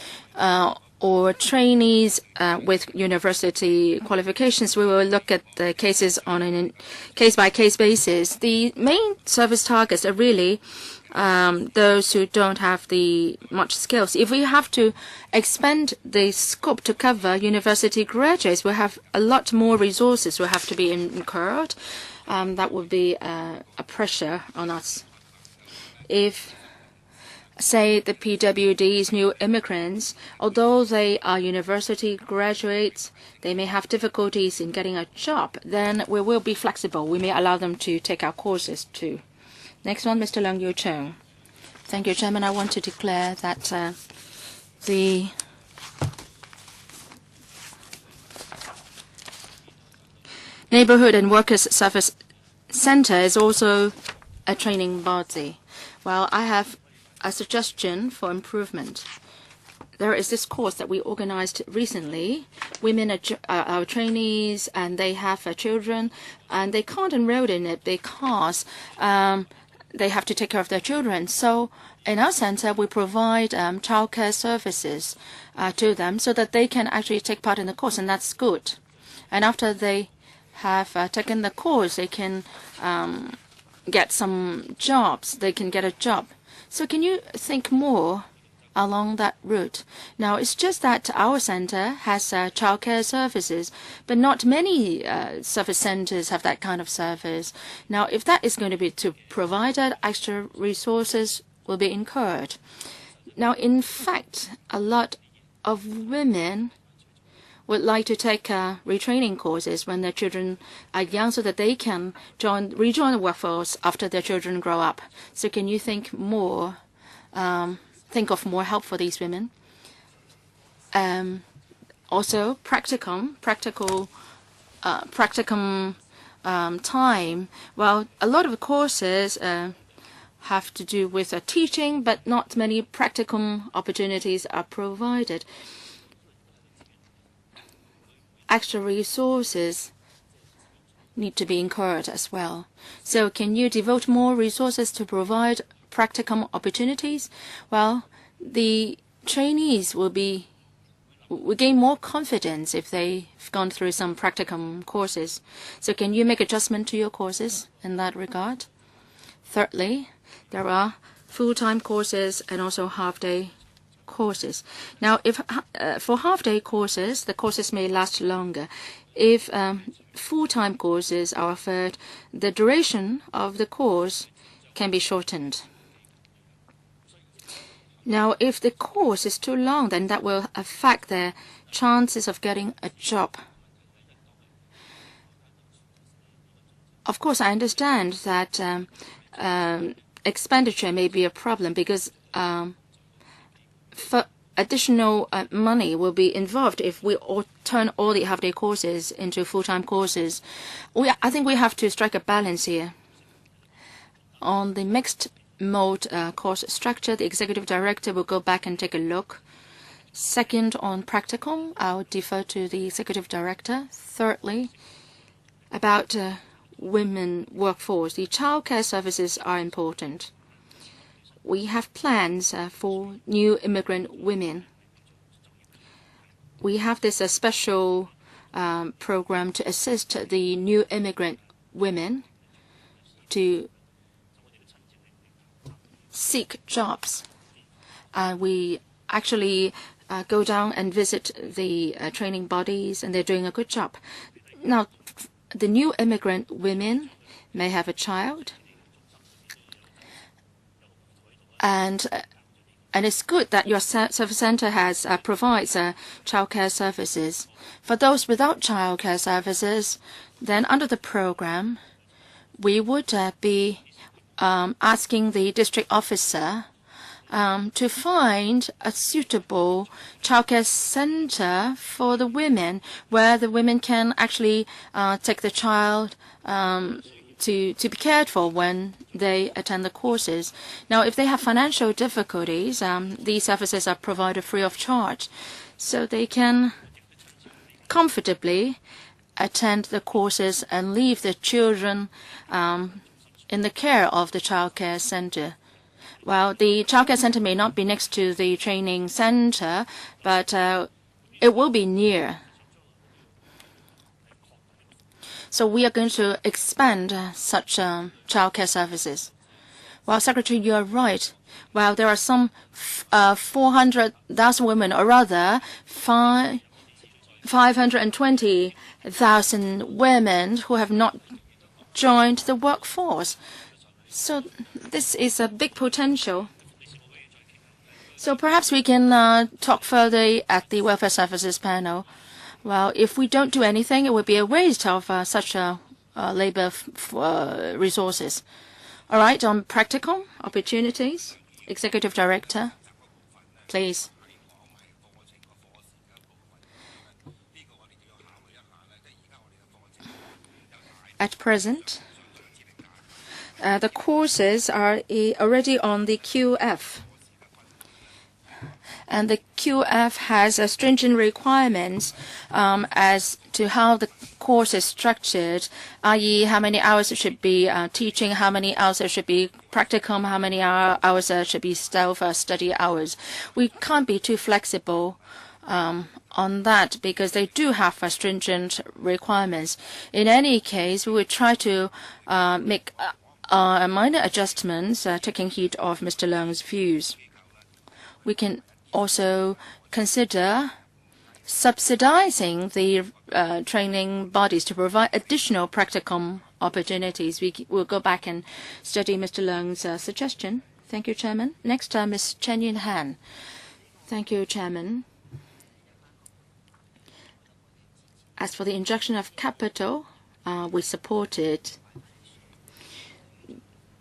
or trainees with university qualifications, we will look at the cases on a case-by-case basis. The main service targets are really those who don't have the much skills. If we have to expand the scope to cover university graduates, we have a lot more resources will have to be incurred. That would be a pressure on us. If, say, the PWD's new immigrants, although they are university graduates, they may have difficulties in getting a job, then we will be flexible. We may allow them to take our courses too. Next one, Mr. Leung Yu-chung. Thank you, Chairman. I want to declare that the Neighborhood and Workers' Service Center is also a training body. Well, I have a suggestion for improvement. There is this course that we organized recently. Women are our trainees, and they have children, and they can't enroll in it because they have to take care of their children. So in our center, we provide childcare services to them so that they can actually take part in the course, and that's good. And after they have taken the course, they can get some jobs. They can get a job. So can you think more along that route. Now, it's just that our center has childcare services, but not many service centers have that kind of service. Now, if that is going to be provided, extra resources will be incurred. Now, in fact, a lot of women would like to take retraining courses when their children are young so that they can rejoin the workforce after their children grow up. So can you think of more help for these women? Also, practicum time. Well, a lot of courses have to do with teaching, but not many practicum opportunities are provided. Extra resources need to be incurred as well. So can you devote more resources to provide practicum opportunities? Well, the trainees will gain more confidence if they've gone through some practicum courses. So can you make adjustment to your courses in that regard? Thirdly, there are full-time courses and also half-day courses. Now, if for half-day courses, the courses may last longer. If full-time courses are offered, the duration of the course can be shortened. Now, if the course is too long, then that will affect their chances of getting a job. Of course, I understand that expenditure may be a problem because for additional money will be involved if we turn all the half-day courses into full-time courses. I think we have to strike a balance here. On the mixed mode course structure, the executive director will go back and take a look. Second, on practicum, I'll defer to the executive director. Thirdly, about women workforce, the childcare services are important. We have plans for new immigrant women. We have this special program to assist the new immigrant women to seek jobs. We actually go down and visit the training bodies, and they're doing a good job. Now, the new immigrant women may have a child, and it's good that your service center provides childcare services. For those without childcare services, then under the program, we would be asking the district officer to find a suitable childcare center for the women, where the women can actually take the child to be cared for when they attend the courses. Now, if they have financial difficulties, these services are provided free of charge, so they can comfortably attend the courses and leave the children in the care of the childcare center. Well, the childcare center may not be next to the training center, but it will be near. So we are going to expand such childcare services. Well, Secretary, you are right. Well, there are some 400,000 women, or rather 520,000 women who have not joined the workforce. So this is a big potential. So perhaps we can talk further at the Welfare Services panel. Well, if we don't do anything, it would be a waste of such labor resources. All right, on practical opportunities, Executive Director, please. At present, the courses are already on the QF. And the QF has stringent requirements as to how the course is structured, i.e. how many hours it should be teaching, how many hours it should be practicum, how many hours should be self-study hours. We can't be too flexible on that because they do have stringent requirements. In any case, we would try to make minor adjustments, taking heed of Mr. Leung's views. we can also consider subsidizing the training bodies to provide additional practicum opportunities. We will go back and study Mr. Leung's suggestion. Thank you, Chairman. Next, Ms. Chen Yun Han. Thank you, Chairman. As for the injection of capital, we support it.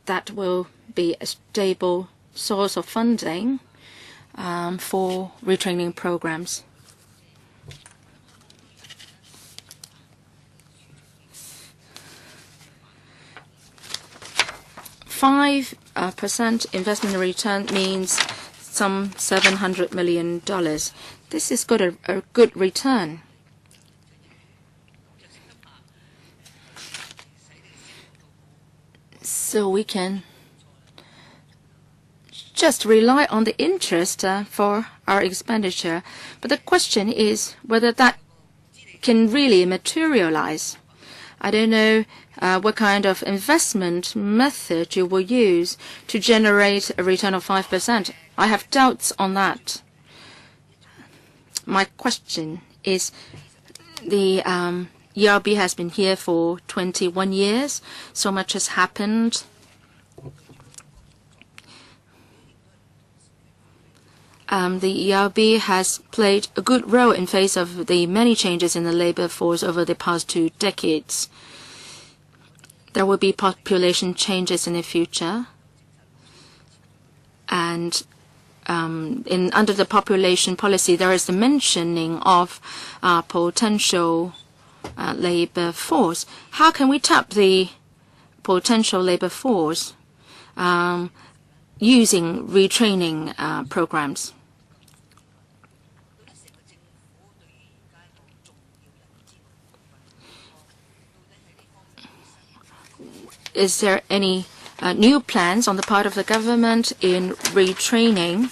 That will be a stable source of funding for retraining programs. 5% investment return means some $700 million. This is a good return. So we can just rely on the interest for our expenditure. But the question is whether that can really materialize. I don't know what kind of investment method you will use to generate a return of 5%. I have doubts on that. My question is, the ERB has been here for 21 years. So much has happened. The ERB has played a good role in face of the many changes in the labor force over the past 2 decades. There will be population changes in the future. And under the population policy, there is the mentioning of potential labor force. How can we tap the potential labor force using retraining programs? Is there any new plans on the part of the government in retraining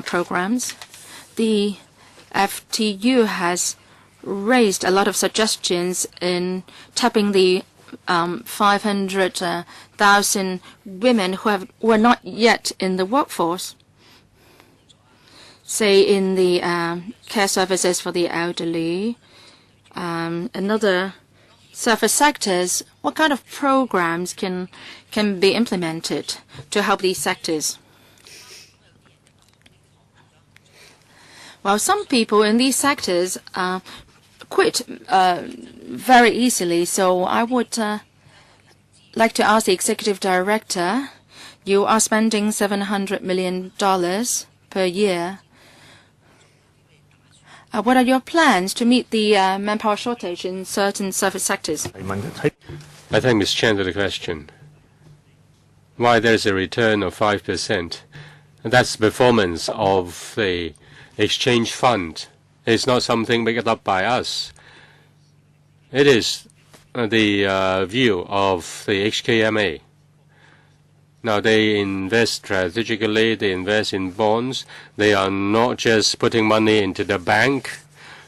programs? The FTU has raised a lot of suggestions in tapping the 500,000 women who are not yet in the workforce, say in the care services for the elderly, another service sectors. What kind of programs can be implemented to help these sectors? Well, some people in these sectors quit very easily. So I would like to ask the executive director, you are spending $700 million per year. What are your plans to meet the manpower shortage in certain service sectors? I thank Ms. Chen for the question. Why there is a return of 5%? That's performance of the exchange fund. It's not something made up by us. It is the view of the HKMA. Now they invest strategically, they invest in bonds. They are not just putting money into the bank,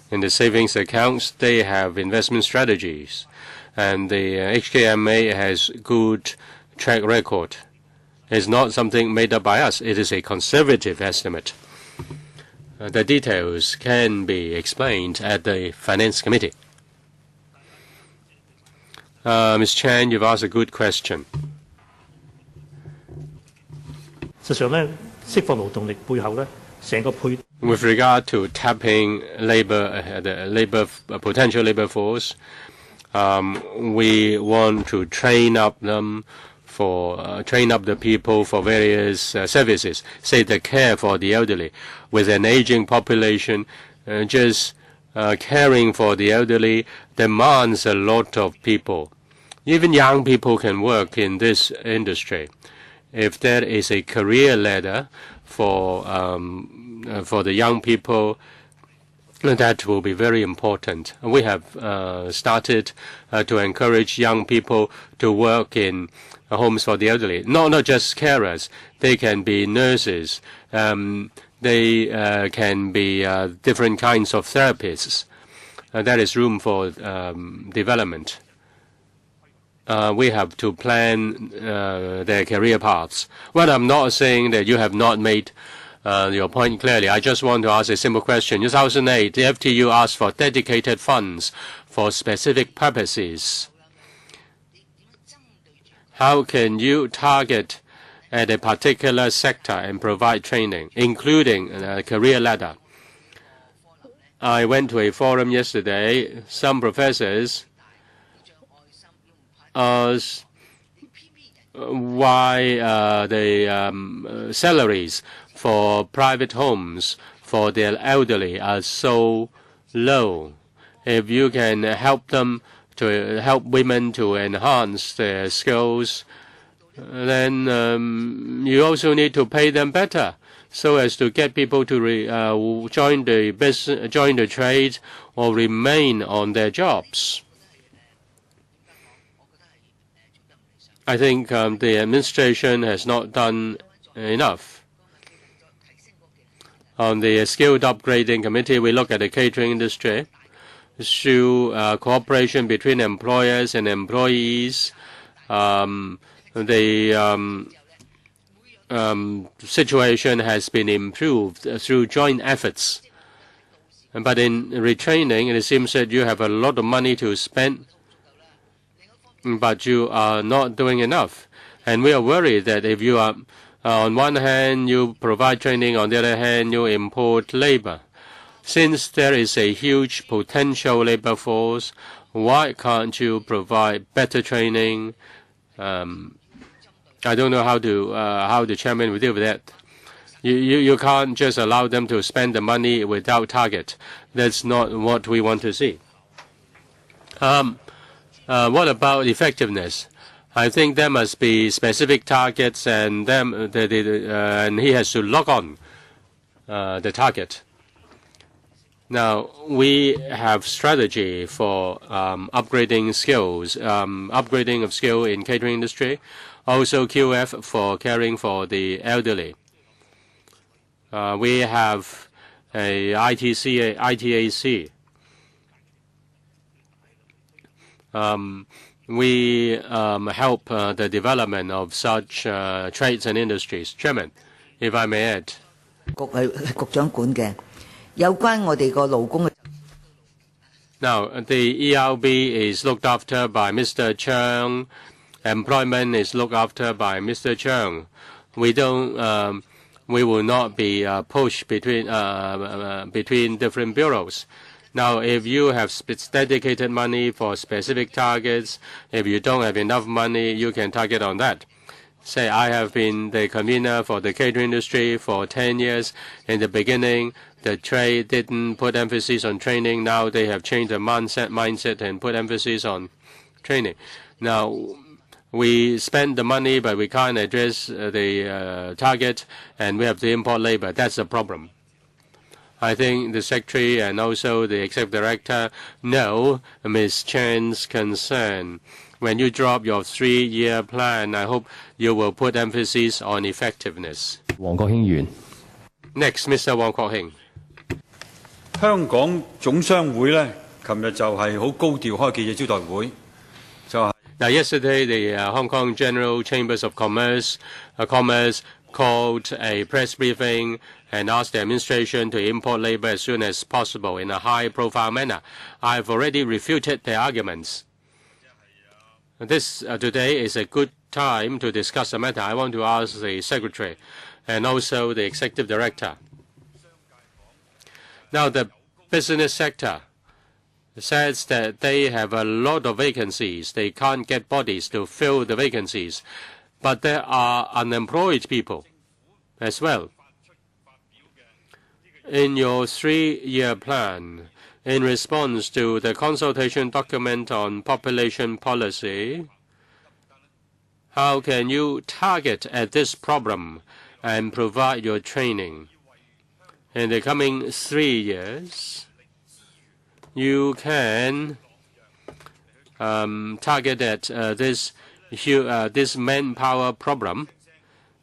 in the savings accounts. They have investment strategies. And the HKMA has good track record. It's not something made up by us. It is a conservative estimate. The details can be explained at the Finance Committee. Ms. Chan, you've asked a good question. With regard to tapping potential labor force, we want to train up the people for various services, say the care for the elderly. With an aging population, just caring for the elderly demands a lot of people. Even young people can work in this industry. If there is a career ladder for the young people, that will be very important. We have started to encourage young people to work in homes for the elderly. Not just carers. They can be nurses. They can be different kinds of therapists. There is room for development. We have to plan their career paths. Well, I'm not saying that you have not made your point clearly. I just want to ask a simple question. In 2008, the FTU asked for dedicated funds for specific purposes. How can you target at a particular sector and provide training, including a career ladder? I went to a forum yesterday. Some professors asked why the salaries for private homes for their elderly are so low. If you can help them to help women to enhance their skills, then you also need to pay them better, so as to get people to join the business, join the trade, or remain on their jobs. I think the administration has not done enough. On the skilled upgrading committee, we look at the catering industry. Through cooperation between employers and employees, the situation has been improved through joint efforts. But in retraining, it seems that you have a lot of money to spend, but you are not doing enough. And we are worried that if you are, on one hand, you provide training, on the other hand, you import labor. Since there is a huge potential labor force, why can't you provide better training? I don't know how the chairman will deal with that. You can't just allow them to spend the money without target. That's not what we want to see. What about effectiveness? I think there must be specific targets, and and he has to log on the target. Now, we have strategy for upgrading skills, upgrading of skill in catering industry, also QF for caring for the elderly. We have a ITAC. We help the development of such trades and industries. Chairman, if I may add. Now, the ERB is looked after by Mr. Cheung. Employment is looked after by Mr. Cheung. We will not be pushed between different bureaus. Now, if you have dedicated money for specific targets, if you don't have enough money, you can target on that. Say, I have been the convener for the catering industry for 10 years. In the beginning, the trade didn't put emphasis on training. Now they have changed the mindset and put emphasis on training. Now, we spend the money, but we can't address the target, and we have to import labor. That's the problem. I think the Secretary and also the Executive Director know Ms. Chen's concern. When you drop your 3-year plan, I hope you will put emphasis on effectiveness. Next, Mr. Wong Kok Hing. 香港總商會咧，琴日就係好高調開記者招待會，就係。Now, yesterday, the Hong Kong General Chambers of Commerce called a press briefing and asked the administration to import labor as soon as possible in a high-profile manner. I've already refuted their arguments. This today is a good time to discuss the matter. I want to ask the Secretary and also the Executive Director. Now, the business sector says that they have a lot of vacancies. They can't get bodies to fill the vacancies. But there are unemployed people as well. In your 3-year plan, in response to the consultation document on population policy, how can you target at this problem and provide your training? In the coming 3 years, you can target at this manpower problem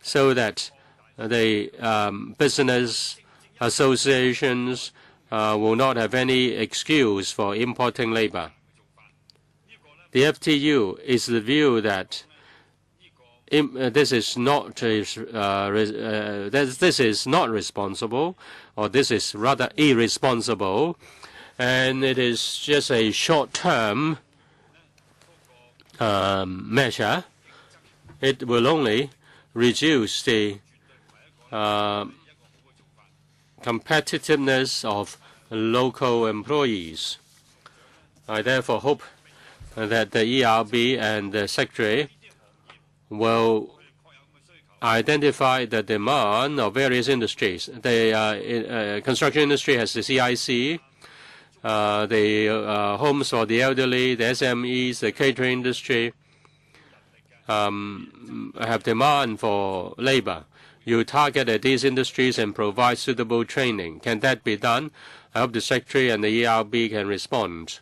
so that the business associations will not have any excuse for importing labor. The FTU is the view that this is not this is not responsible, or this is rather irresponsible, and it is just a short-term measure. It will only reduce the competitiveness of local employees. I therefore hope that the ERB and the Secretary will identify the demand of various industries. The construction industry has the CIC, the homes for the elderly, the SMEs, the catering industry have demand for labor. You target at these industries and provide suitable training. Can that be done? I hope the Secretary and the ERB can respond.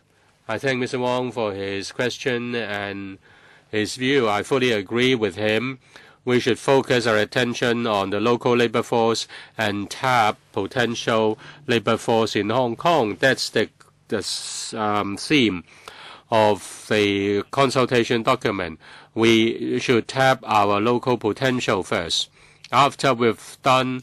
I thank Mr. Wong for his question and his view. I fully agree with him. We should focus our attention on the local labor force and tap potential labor force in Hong Kong. That's the theme of the consultation document. We should tap our local potential first. After we've done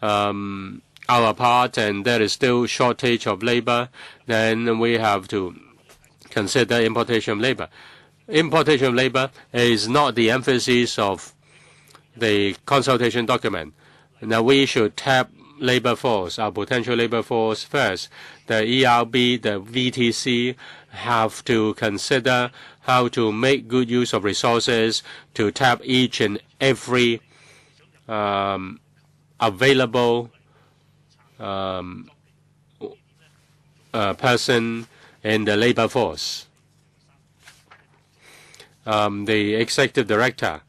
our part and there is still shortage of labor, then we have to consider importation of labor. Importation of labor is not the emphasis of the consultation document. Now we should tap labor force, our potential labor force first. The ERB, the VTC have to consider how to make good use of resources to tap each and every available person in the labor force. The executive director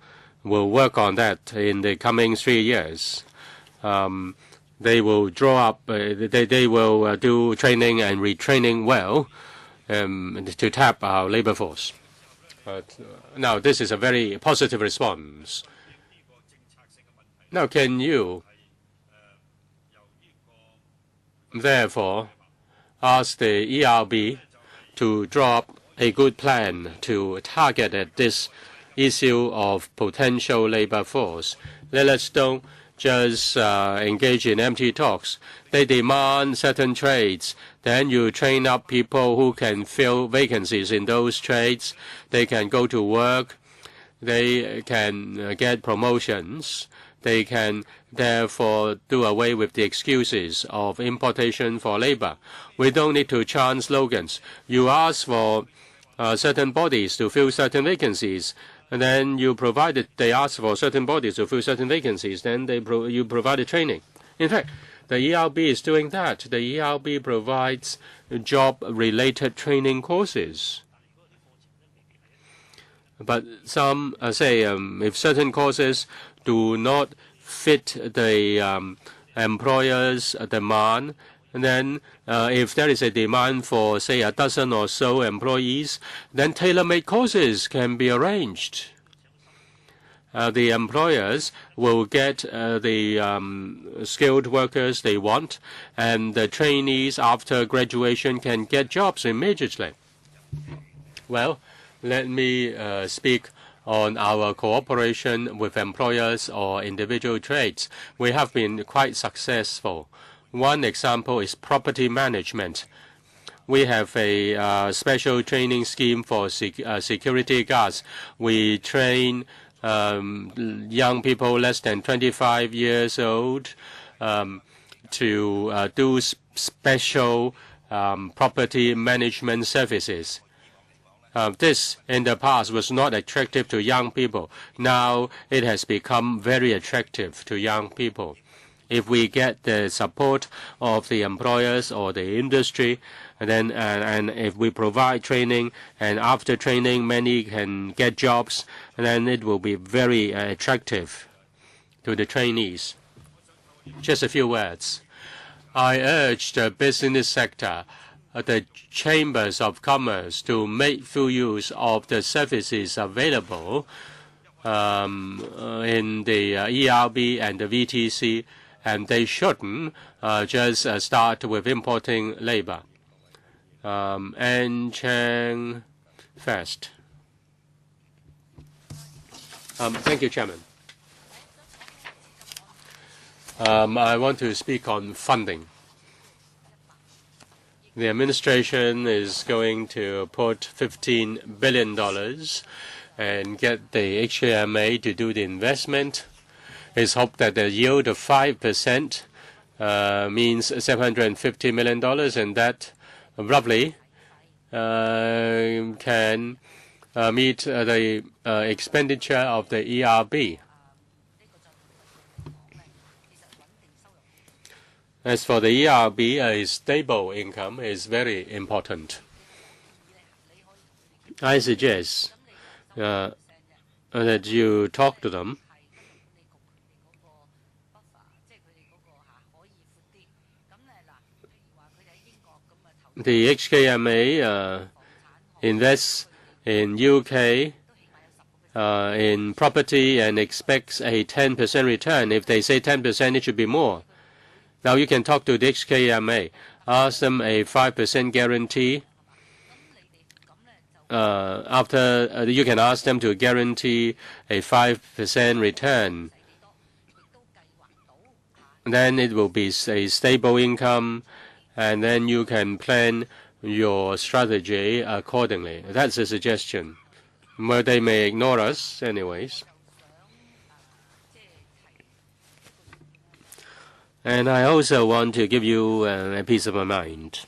will work on that in the coming 3 years. They will draw up, they will do training and retraining well to tap our labor force. Now, this is a very positive response. Now, can you therefore ask the ERB to draw up a good plan to target at this issue of potential labor force? Let us don't just engage in empty talks. They demand certain trades. Then you train up people who can fill vacancies in those trades. They can go to work. They can get promotions. They can therefore do away with the excuses of importation for labor. We don't need to chant slogans. You ask for certain bodies to fill certain vacancies, and then they ask for certain bodies to fill certain vacancies, then you provide training. In fact, the ERB is doing that. The ERB provides job-related training courses. But some say if certain courses do not fit the employer's demand, and then if there is a demand for, say, a dozen or so employees, then tailor-made courses can be arranged. The employers will get the skilled workers they want, and the trainees after graduation can get jobs immediately. Well, let me speak on our cooperation with employers or individual trades. We have been quite successful. One example is property management. We have a special training scheme for security guards. We train young people less than 25 years old to do special property management services. This, in the past, was not attractive to young people. Now it has become very attractive to young people. If we get the support of the employers or the industry, then and if we provide training, and after training many can get jobs, then it will be very attractive to the trainees. Just a few words. I urge the business sector, the chambers of commerce, to make full use of the services available in the ERB and the VTC, and they shouldn't just start with importing labor. And Chang first. Thank you, Chairman. I want to speak on funding. The administration is going to put $15 billion and get the HKMA to do the investment. It's hoped that the yield of 5% means $750 million, and that roughly can meet the expenditure of the ERB. As for the ERB, a stable income is very important. I suggest that you talk to them. The HKMA invests in UK in property and expects a 10% return. If they say 10%, it should be more. Now you can talk to the HKMA, ask them a 5% guarantee. After you can ask them to guarantee a 5% return. Then it will be a stable income, and then you can plan your strategy accordingly. That's a suggestion. Well, they may ignore us anyways. And I also want to give you a piece of my mind.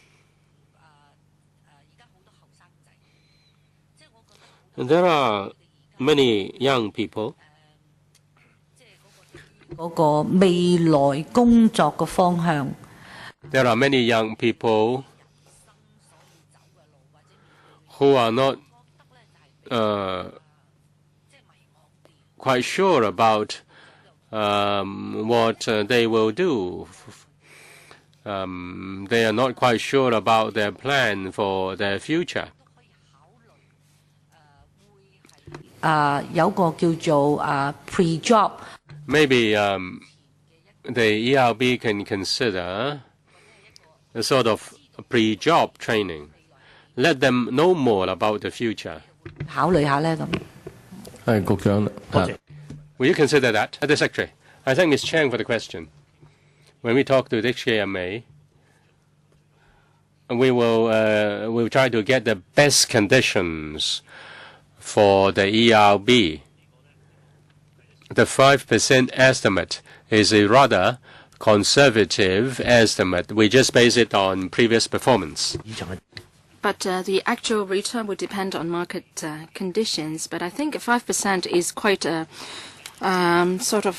There are many young people There are many young people who are not quite sure about what they will do. They are not quite sure about their plan for their future. Pre-job. Maybe the ERB can consider a sort of pre-job training. Let them know more about the future. Will you consider that? The Secretary. I thank Ms. Chang for the question. When we talk to the HKMA, we will we'll try to get the best conditions for the ERB. The 5% estimate is a rather conservative estimate. We just base it on previous performance. But the actual return would depend on market conditions. But I think 5% is quite a sort of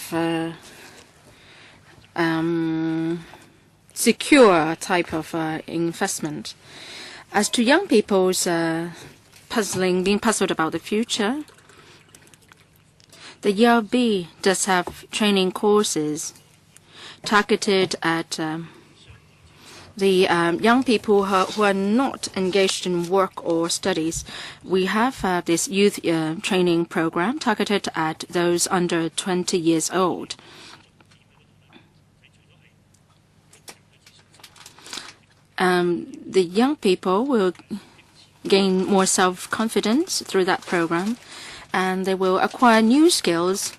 secure type of investment. As to young people's being puzzled about the future, the ERB does have training courses targeted at the young people who are not engaged in work or studies. We have this youth training program targeted at those under 20 years old. The young people will gain more self-confidence through that program, and they will acquire new skills,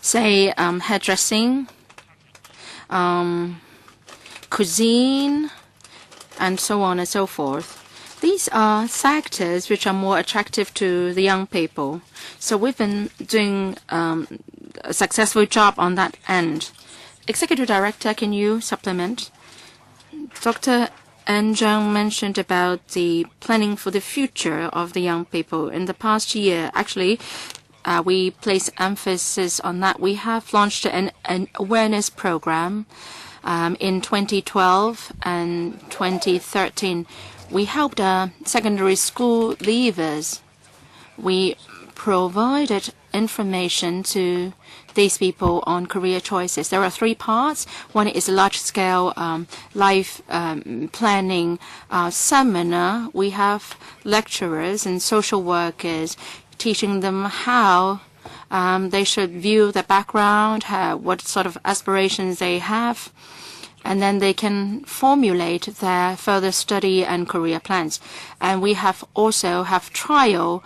say hairdressing, cuisine, and so on and so forth. These are sectors which are more attractive to the young people. So we've been doing a successful job on that end. Executive Director, can you supplement? Dr. An Zhang mentioned about the planning for the future of the young people. In the past year, actually, we place emphasis on that. We have launched an awareness program in 2012 and 2013. We helped secondary school leavers. We provided information to these people on career choices. There are 3 parts. One is a large-scale life planning seminar. We have lecturers and social workers teaching them how they should view their background, what sort of aspirations they have. and then they can formulate their further study and career plans. And we also have trial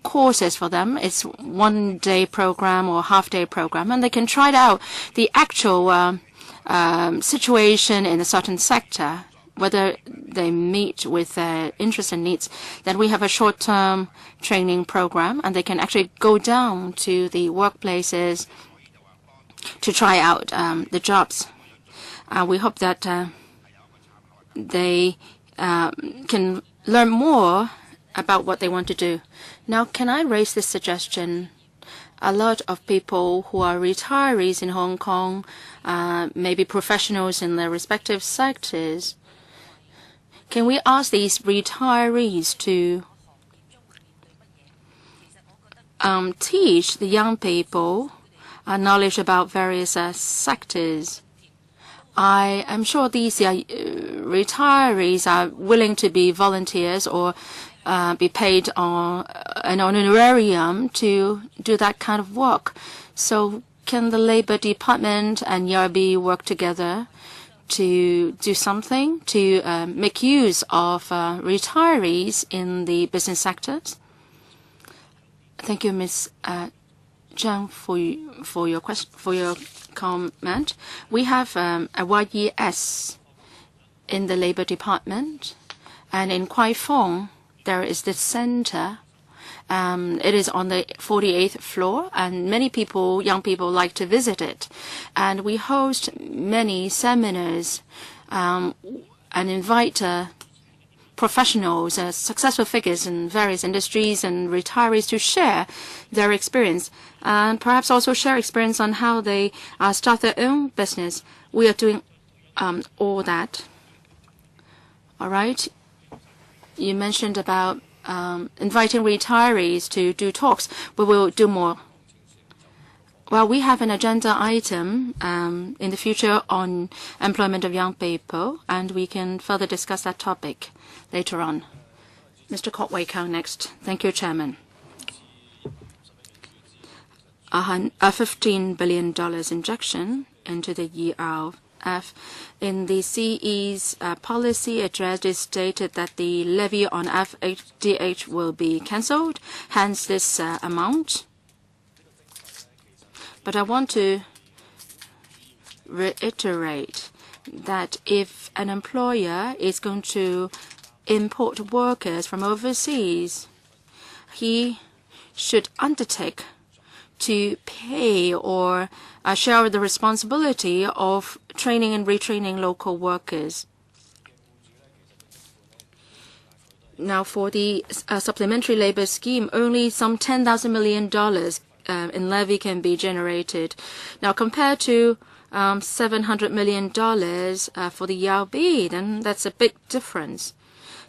courses for them. It's one-day program or half-day program, and they can try out the actual situation in a certain sector, whether they meet with their interests and needs. Then we have a short-term training program, and they can actually go down to the workplaces to try out the jobs. We hope that they can learn more about what they want to do. Now, can I raise this suggestion? A lot of people who are retirees in Hong Kong, maybe professionals in their respective sectors, can we ask these retirees to teach the young people knowledge about various sectors? I am sure these retirees are willing to be volunteers or be paid on an honorarium to do that kind of work. So can the Labour Department and ERB work together to do something to make use of retirees in the business sectors? Thank you, Ms. Zhang, for your question, for your comment. We have a YES in the Labour Department, and in Kwai Fong there is this center. It is on the 48th floor, and many people, young people, like to visit it. And we host many seminars and invite professionals, successful figures in various industries and retirees to share their experience and perhaps also share experience on how they start their own business. We are doing all that. All right. You mentioned about inviting retirees to do talks. We will do more. Well, we have an agenda item in the future on employment of young people, and we can further discuss that topic later on. Mr. Kok Wai Kang next. Thank you, Chairman. A $15 billion injection into the ERF. In the CE's policy address, it stated that the levy on FHDH will be cancelled, hence this amount. But I want to reiterate that if an employer is going to import workers from overseas, he should undertake to pay or share the responsibility of training and retraining local workers. Now, for the supplementary labor scheme, only some $10,000 million in levy can be generated. Now, compared to $700 million for the ERB, then that's a big difference.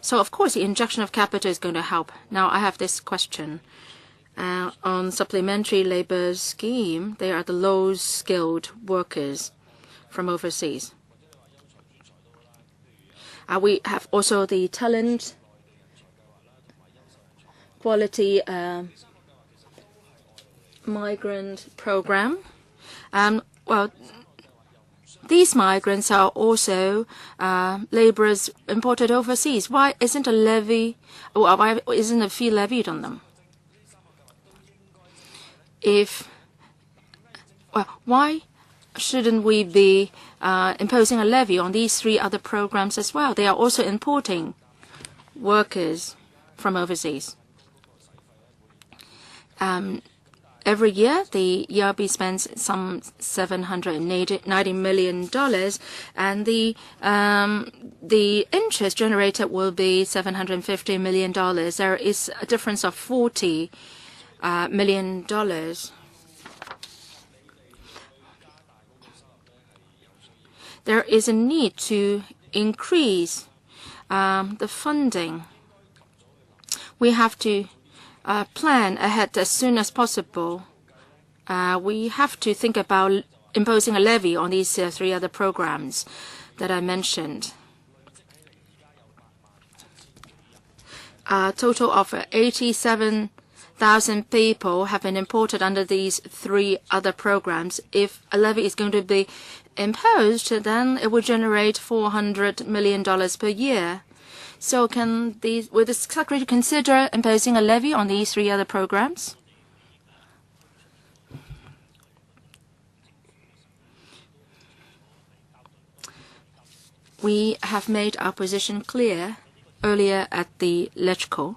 So, of course, the injection of capital is going to help. Now, I have this question. On supplementary labor scheme, they are the low-skilled workers from overseas. We have also the talent quality migrant program. Well, these migrants are also laborers imported overseas. Why isn't a levy, or why isn't a fee levied on them? Why shouldn't we be imposing a levy on these three other programs as well? They are also importing workers from overseas. Every year, the ERB spends some $790 million, and the interest generated will be $750 million. There is a difference of $40 million. There is a need to increase the funding. We have to plan ahead as soon as possible. We have to think about imposing a levy on these three other programs that I mentioned. A total of 87,000 people have been imported under these three other programs. If a levy is going to be imposed, then it would generate $400 million per year. So would the Secretary consider imposing a levy on these 3 other programs? We have made our position clear earlier at the LegCo.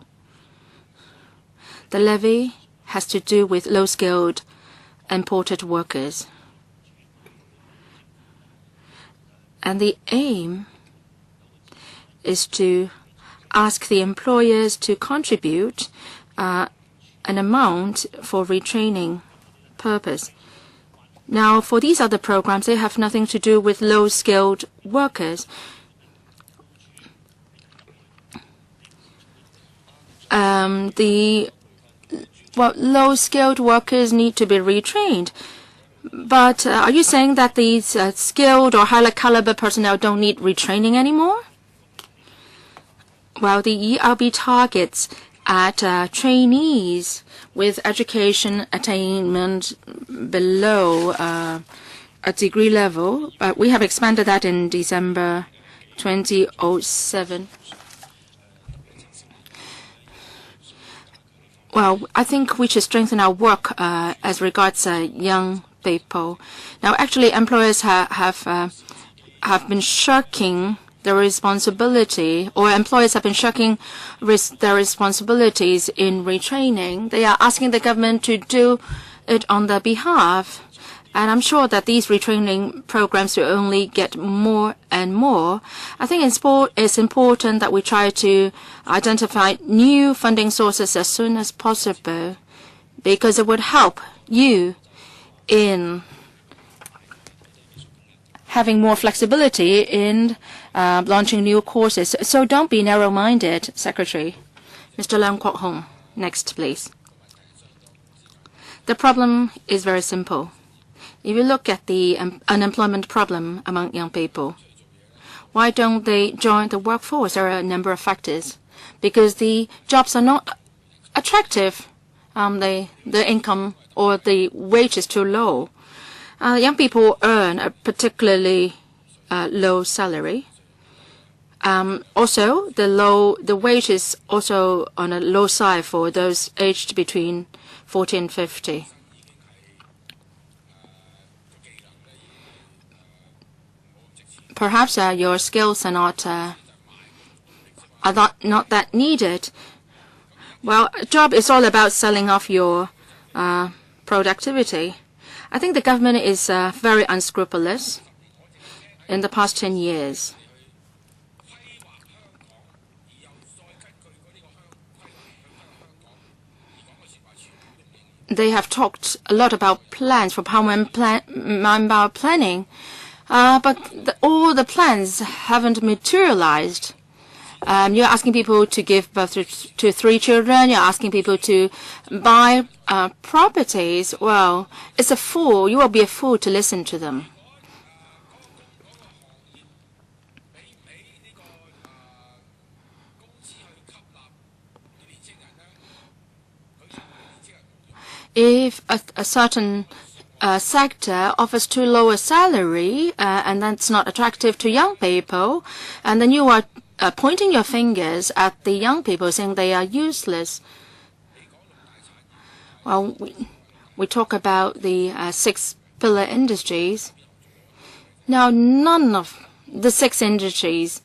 The levy has to do with low-skilled imported workers. And the aim is to ask the employers to contribute an amount for retraining purpose. Now, for these other programs, they have nothing to do with low-skilled workers. Low-skilled workers need to be retrained. But are you saying that these skilled or higher caliber personnel don't need retraining anymore? Well, the ERB targets at trainees with education attainment below a degree level. We have expanded that in December 2007. Well, I think we should strengthen our work as regards young people. Now, actually, employers have been shirking their responsibility, or employers have been shirking their responsibilities in retraining. They are asking the government to do it on their behalf. And I'm sure that these retraining programs will only get more and more. I think it's important that we try to identify new funding sources as soon as possible, because it would help you in having more flexibility in launching new courses. So don't be narrow-minded, Secretary. Mr. Leung Kwok Hong, next, please. The problem is very simple. If you look at the unemployment problem among young people, why don't they join the workforce? There are a number of factors. Because the jobs are not attractive. The income or the wage is too low. Young people earn a particularly low salary. Also, the wage is also on a low side for those aged between 40 and 50. Perhaps your skills are not that needed. Well, a job is all about selling off your productivity. I think the government is very unscrupulous in the past 10 years. They have talked a lot about plans for manpower planning, but all the plans haven't materialized. You're asking people to give birth to 3 children. You're asking people to buy properties. Well, it's a fool. You will be a fool to listen to them. If a certain sector offers too low a salary and that's not attractive to young people, and then you are pointing your fingers at the young people, saying they are useless. Well, we talk about the 6 pillar industries. Now, none of the 6 industries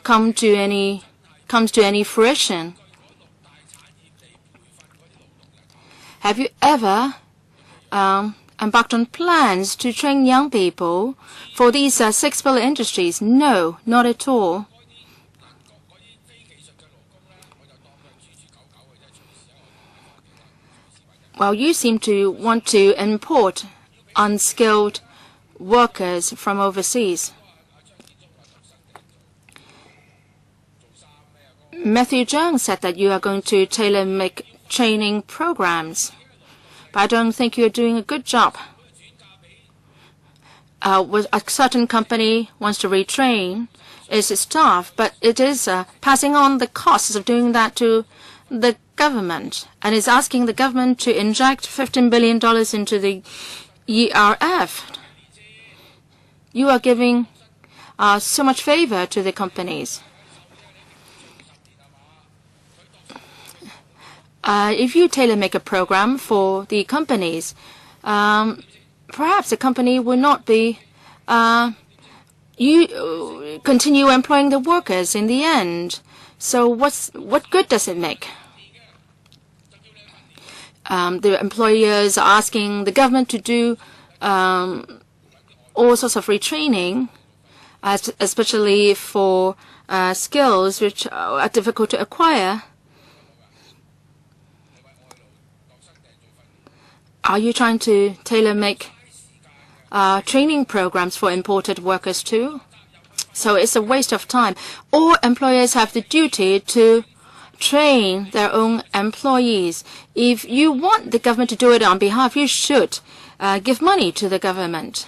comes to any fruition. Have you ever embarked on plans to train young people for these 6 pillar industries? No, not at all. Well, you seem to want to import unskilled workers from overseas. Matthew Zhang said that you are going to tailor-make training programs, but I don't think you're doing a good job. With a certain company wants to retrain its staff, but it is passing on the costs of doing that to the government, and is asking the government to inject $15 billion into the ERF. you are giving so much favor to the companies. If you tailor-make a program for the companies, perhaps the company will not be continue employing the workers in the end. So what good does it make? The employers are asking the government to do all sorts of retraining, especially for skills which are difficult to acquire. Are you trying to tailor-make training programs for imported workers too? So it's a waste of time. All employers have the duty to train their own employees. If you want the government to do it on behalf, you should give money to the government.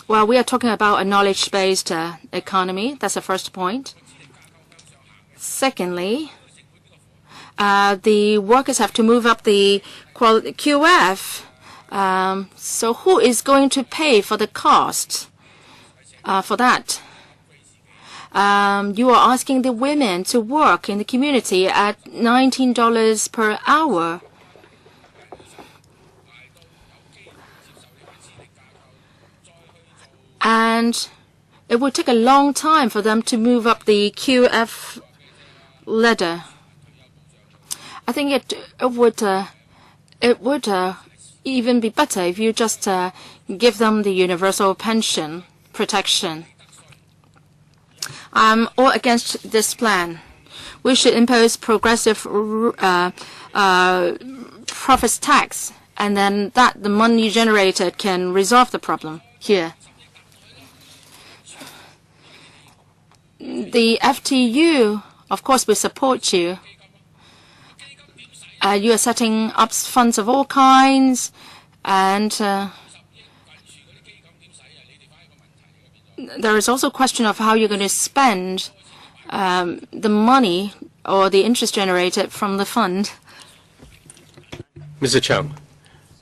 Well, we are talking about a knowledge-based economy. That's the first point. Secondly, the workers have to move up the QF. So who is going to pay for the cost for that? You are asking the women to work in the community at $19 per hour. And it would take a long time for them to move up the QF ladder. I think it would even be better if you just give them the universal pension protection. I'm all against this plan. We should impose progressive profits tax, and then the money generated can resolve the problem here. The FTU, of course, will support you. You are setting up funds of all kinds, and there is also a question of how you're going to spend the money or the interest generated from the fund. Mr. Chung,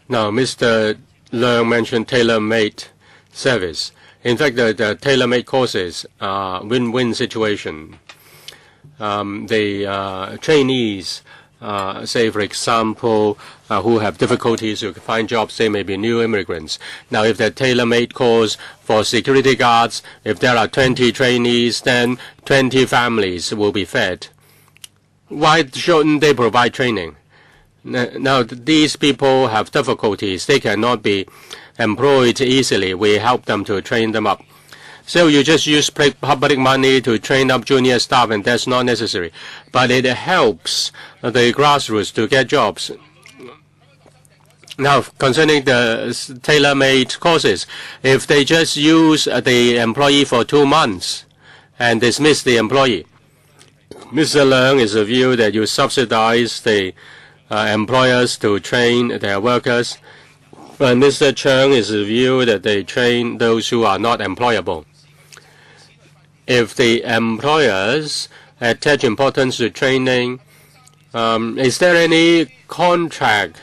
now Mr. Leung mentioned tailor-made service. In fact, the tailor-made courses are win-win situation. The trainees, say, for example, who have difficulties to find jobs, they may be new immigrants. Now, if the tailor-made course for security guards, if there are 20 trainees, then 20 families will be fed. Why shouldn't they provide training? Now, these people have difficulties. They cannot be employed easily. We help them to train them up. So you just use public money to train up junior staff, and that's not necessary. But it helps the grassroots to get jobs. Now, concerning the tailor-made courses, if they just use the employee for 2 months and dismiss the employee, Mr. Leung is of view that you subsidize the employers to train their workers. And Mr. Chung is of view that they train those who are not employable. If the employers attach importance to training, is there any contract,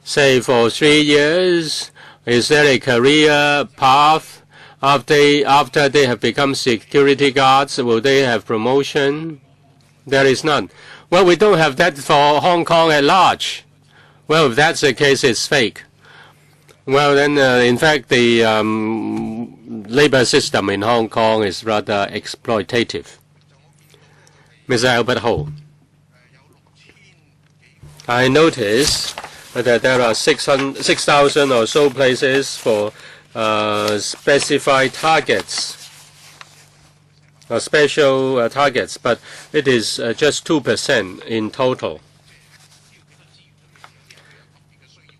say, for 3 years? Is there a career path after they have become security guards? Will they have promotion? There is none. Well, we don't have that for Hong Kong at large. Well, if that's the case, it's fake. Well, then, in fact, the labor system in Hong Kong is rather exploitative. Mr. Albert Ho, I noticed that there are 6,000 or so places for specified targets, or special targets, but it is just 2% in total.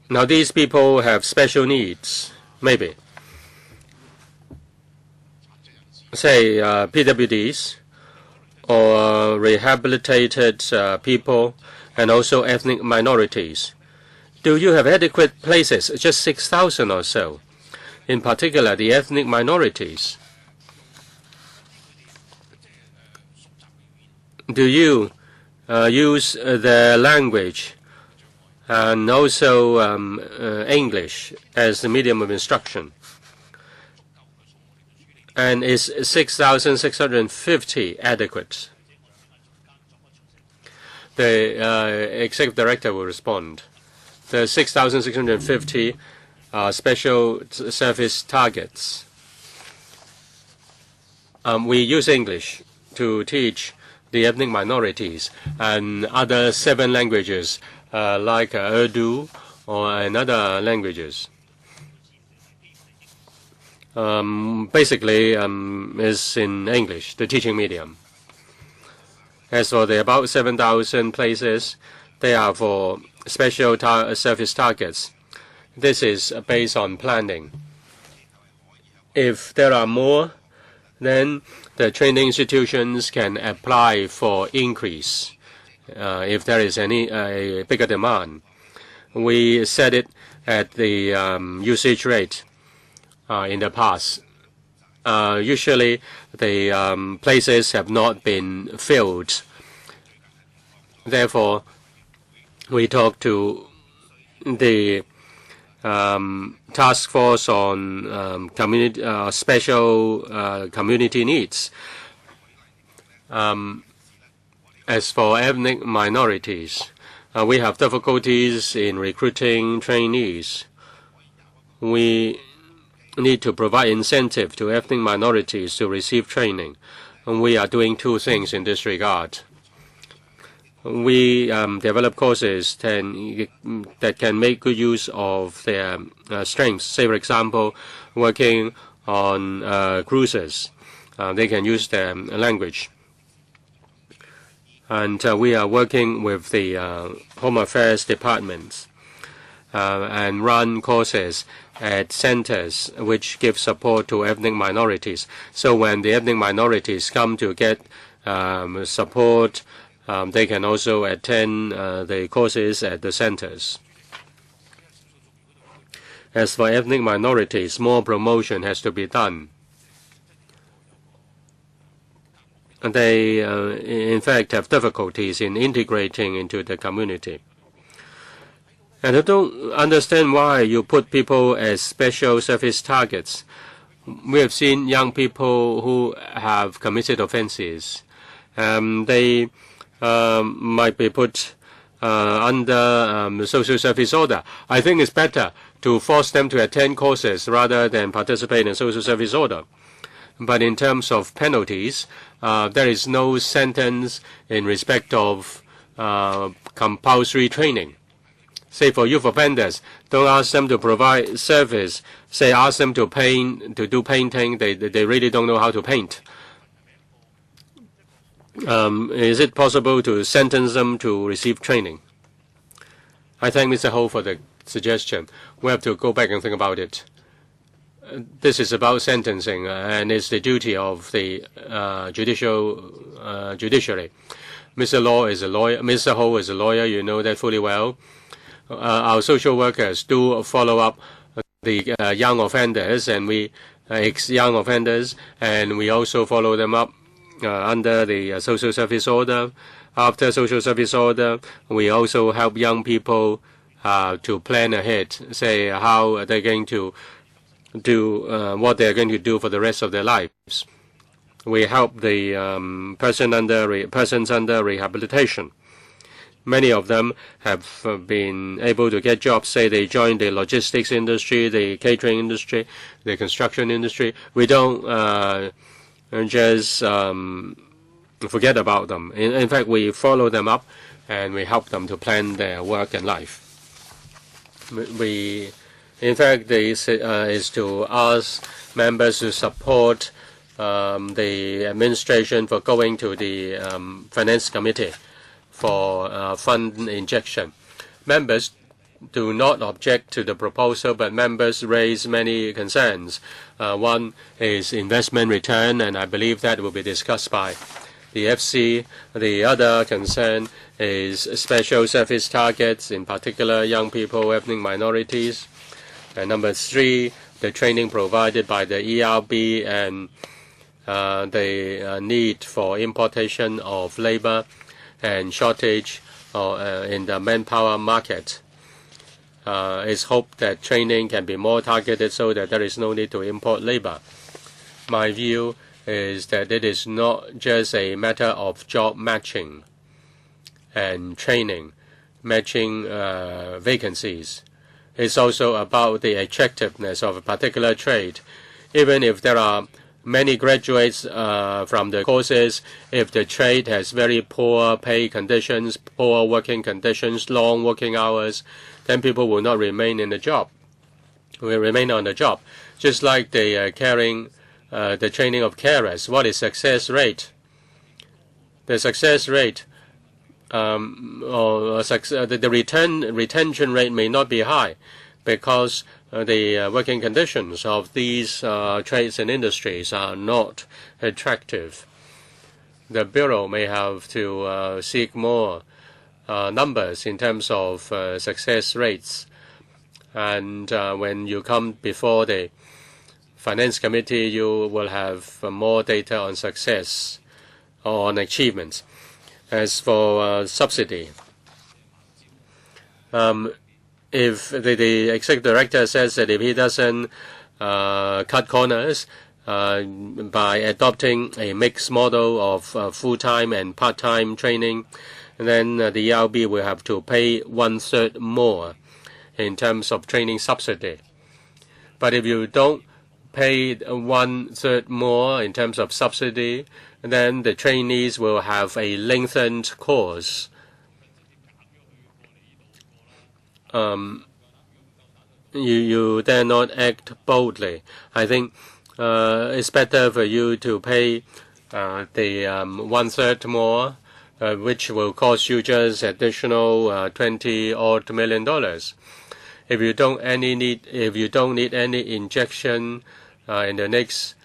Now, these people have special needs, maybe. Say, PWDs or rehabilitated people and also ethnic minorities. Do you have adequate places? Just 6,000 or so. In particular, the ethnic minorities. Do you use their language and also English as the medium of instruction. And is 6,650 adequate? The executive director will respond. The 6,650 are special service targets. We use English to teach the ethnic minorities and other 7 languages like Urdu and other languages. Basically is in English, the teaching medium. As for the about 7,000 places, they are for special service targets. This is based on planning. If there are more, then the training institutions can apply for increase if there is a bigger demand. We set it at the usage rate in the past. Usually, the places have not been filled. Therefore, we talk to the task force on community, special community needs. As for ethnic minorities, we have difficulties in recruiting trainees. We need to provide incentive to ethnic minorities to receive training. And we are doing 2 things in this regard. We develop courses that can make good use of their strengths. Say, for example, working on cruises. They can use their language. And we are working with the Home Affairs departments and run courses at centers which give support to ethnic minorities. So when the ethnic minorities come to get support, they can also attend the courses at the centers. As for ethnic minorities, more promotion has to be done. They, in fact, have difficulties in integrating into the community. And I don't understand why you put people as special service targets. We have seen young people who have committed offenses. They might be put under social service order. I think it's better to force them to attend courses rather than participate in social service order. But in terms of penalties, there is no sentence in respect of compulsory training. Say for youth offenders, don't ask them to provide service. Say ask them to paint, to do painting. They really don't know how to paint. Is it possible to sentence them to receive training? I thank Mr. Ho for the suggestion. We have to go back and think about it. This is about sentencing, and it's the duty of the judiciary. Mr. Law is a lawyer. Mr. Ho is a lawyer. You know that fully well. Our social workers do follow up the young offenders, and ex-young offenders, and we also follow them up under the social service order. After social service order, we also help young people to plan ahead, say how they're going to do what they're going to do for the rest of their lives. We help the persons under rehabilitation. Many of them have been able to get jobs. Say they join the logistics industry, the catering industry, the construction industry. We don't just forget about them. In fact, we follow them up and we help them to plan their work and life. In fact, this is to ask members to support the administration for going to the Finance Committee for fund injection. Members do not object to the proposal, but members raise many concerns. One is investment return, and I believe that will be discussed by the FC. The other concern is special service targets, in particular young people, ethnic minorities. And number 3, the training provided by the ERB and the need for importation of labor and shortage in the manpower market. it's hoped that training can be more targeted so that there is no need to import labor. My view is that it is not just a matter of job matching and training, matching vacancies. It's also about the attractiveness of a particular trade. Even if there are many graduates from the courses, if the trade has very poor pay conditions, poor working conditions, long working hours, then people will not remain in the job. Will remain on the job. Just like the the training of carers. What is success rate? The success rate the retention rate may not be high because the working conditions of these trades and industries are not attractive. The Bureau may have to seek more numbers in terms of success rates. And when you come before the Finance Committee, you will have more data on success or on achievements. As for subsidy, if the executive director says that if he doesn't cut corners by adopting a mixed model of full-time and part-time training, then the ERB will have to pay 1/3 more in terms of training subsidy. But if you don't pay 1/3 more in terms of subsidy, then the trainees will have a lengthened course. You dare not act boldly. I think it's better for you to pay the 1/3 more, which will cost you just additional $20 million. If you don't need any injection in the next,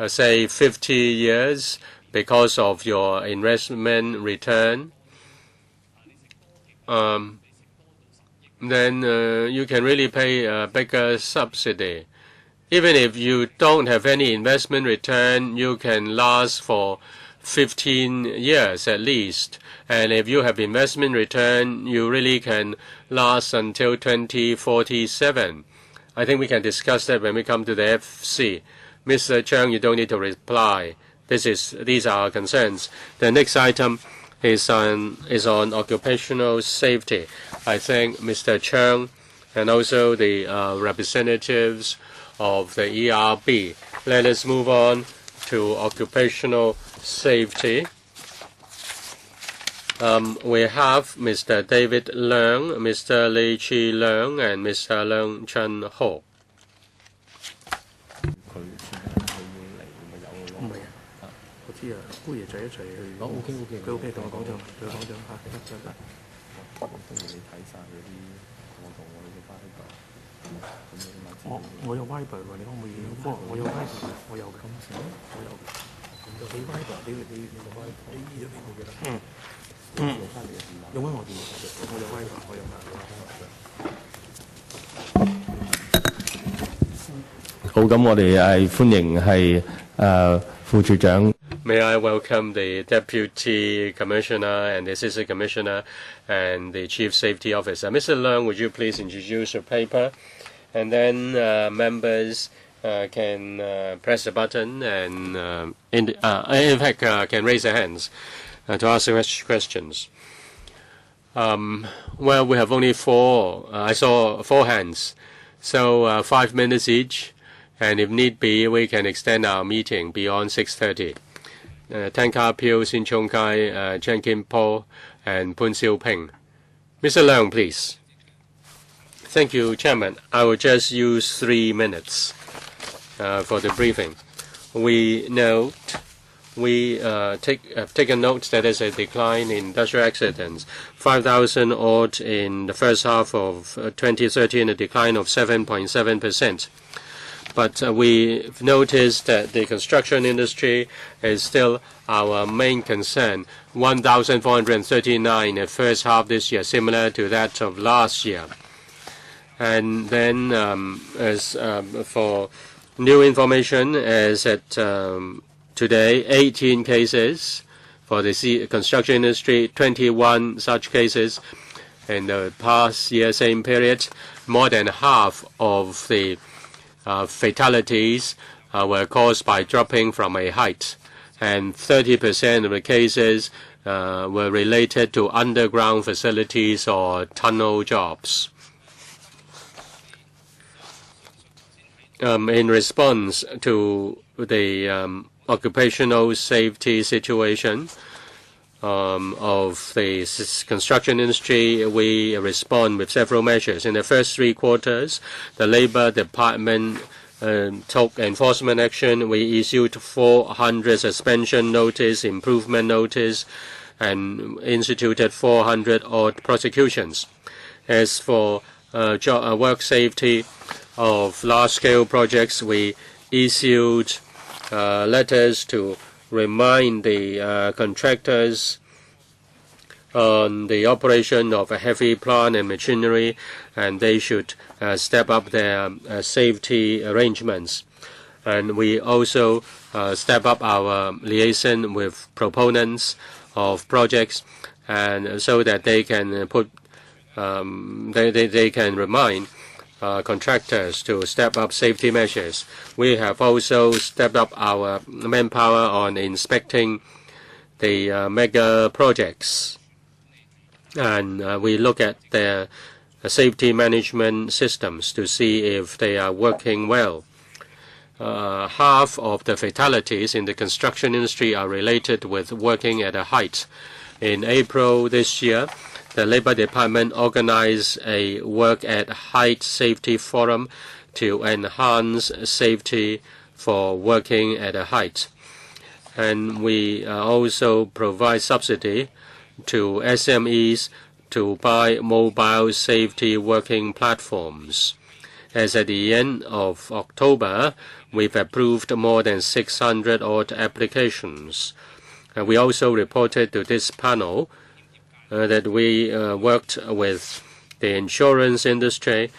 say, 50 years because of your investment return, then you can really pay a bigger subsidy. Even if you don't have any investment return, you can last for 15 years at least. And if you have investment return, you really can last until 2047. I think we can discuss that when we come to the FC. Mr. Cheung, you don't need to reply. These are our concerns. The next item is on occupational safety. I thank Mr. Cheung and also the representatives of the ERB. Let us move on to occupational safety. We have Mr. David Leung, Mr. Lee Chi Leung, and Mr. Leung Chun Ho. May I welcome the Deputy Commissioner and the Assistant Commissioner and the Chief Safety Officer. Mr. Leung, would you please introduce your paper? And then members can press the button and, in fact, can raise their hands to ask questions. Well, we have only four. I saw 4 hands. So 5 minutes each. And if need be, we can extend our meeting beyond 6:30. Tan Ka Pil, Sin Chung Kai, Chen Kim Po, and Poon Siu-ping. Mr. Leung, please. Thank you, Chairman. I will just use 3 minutes for the briefing. We have taken note that there's a decline in industrial accidents, 5,000 odd in the first half of 2013, a decline of 7.7%. But we've noticed that the construction industry is still our main concern, 1,439 in the first half this year, similar to that of last year. And then as for new information, as at today, 18 cases for the construction industry, 21 such cases. In the past year, same period, more than half of the fatalities were caused by dropping from a height, and 30% of the cases were related to underground facilities or tunnel jobs. In response to the occupational safety situation of the construction industry, we respond with several measures. In the first 3 quarters, the Labour Department took enforcement action. We issued 400 suspension notice, improvement notice, and instituted 400 odd prosecutions. As for work safety of large-scale projects, we issued letters to remind the contractors on the operation of a heavy plant and machinery, and they should step up their safety arrangements. And we also step up our liaison with proponents of projects, and so that they can they can remind contractors to step up safety measures. We have also stepped up our manpower on inspecting the mega projects, and we look at their safety management systems to see if they are working well. Half of the fatalities in the construction industry are related with working at a height. In April this year, the Labour Department organized a work at height safety forum to enhance safety for working at a height. And we also provide subsidy to SMEs to buy mobile safety working platforms. As at the end of October, we've approved more than 600 odd applications. And we also reported to this panel that we worked with the insurance industry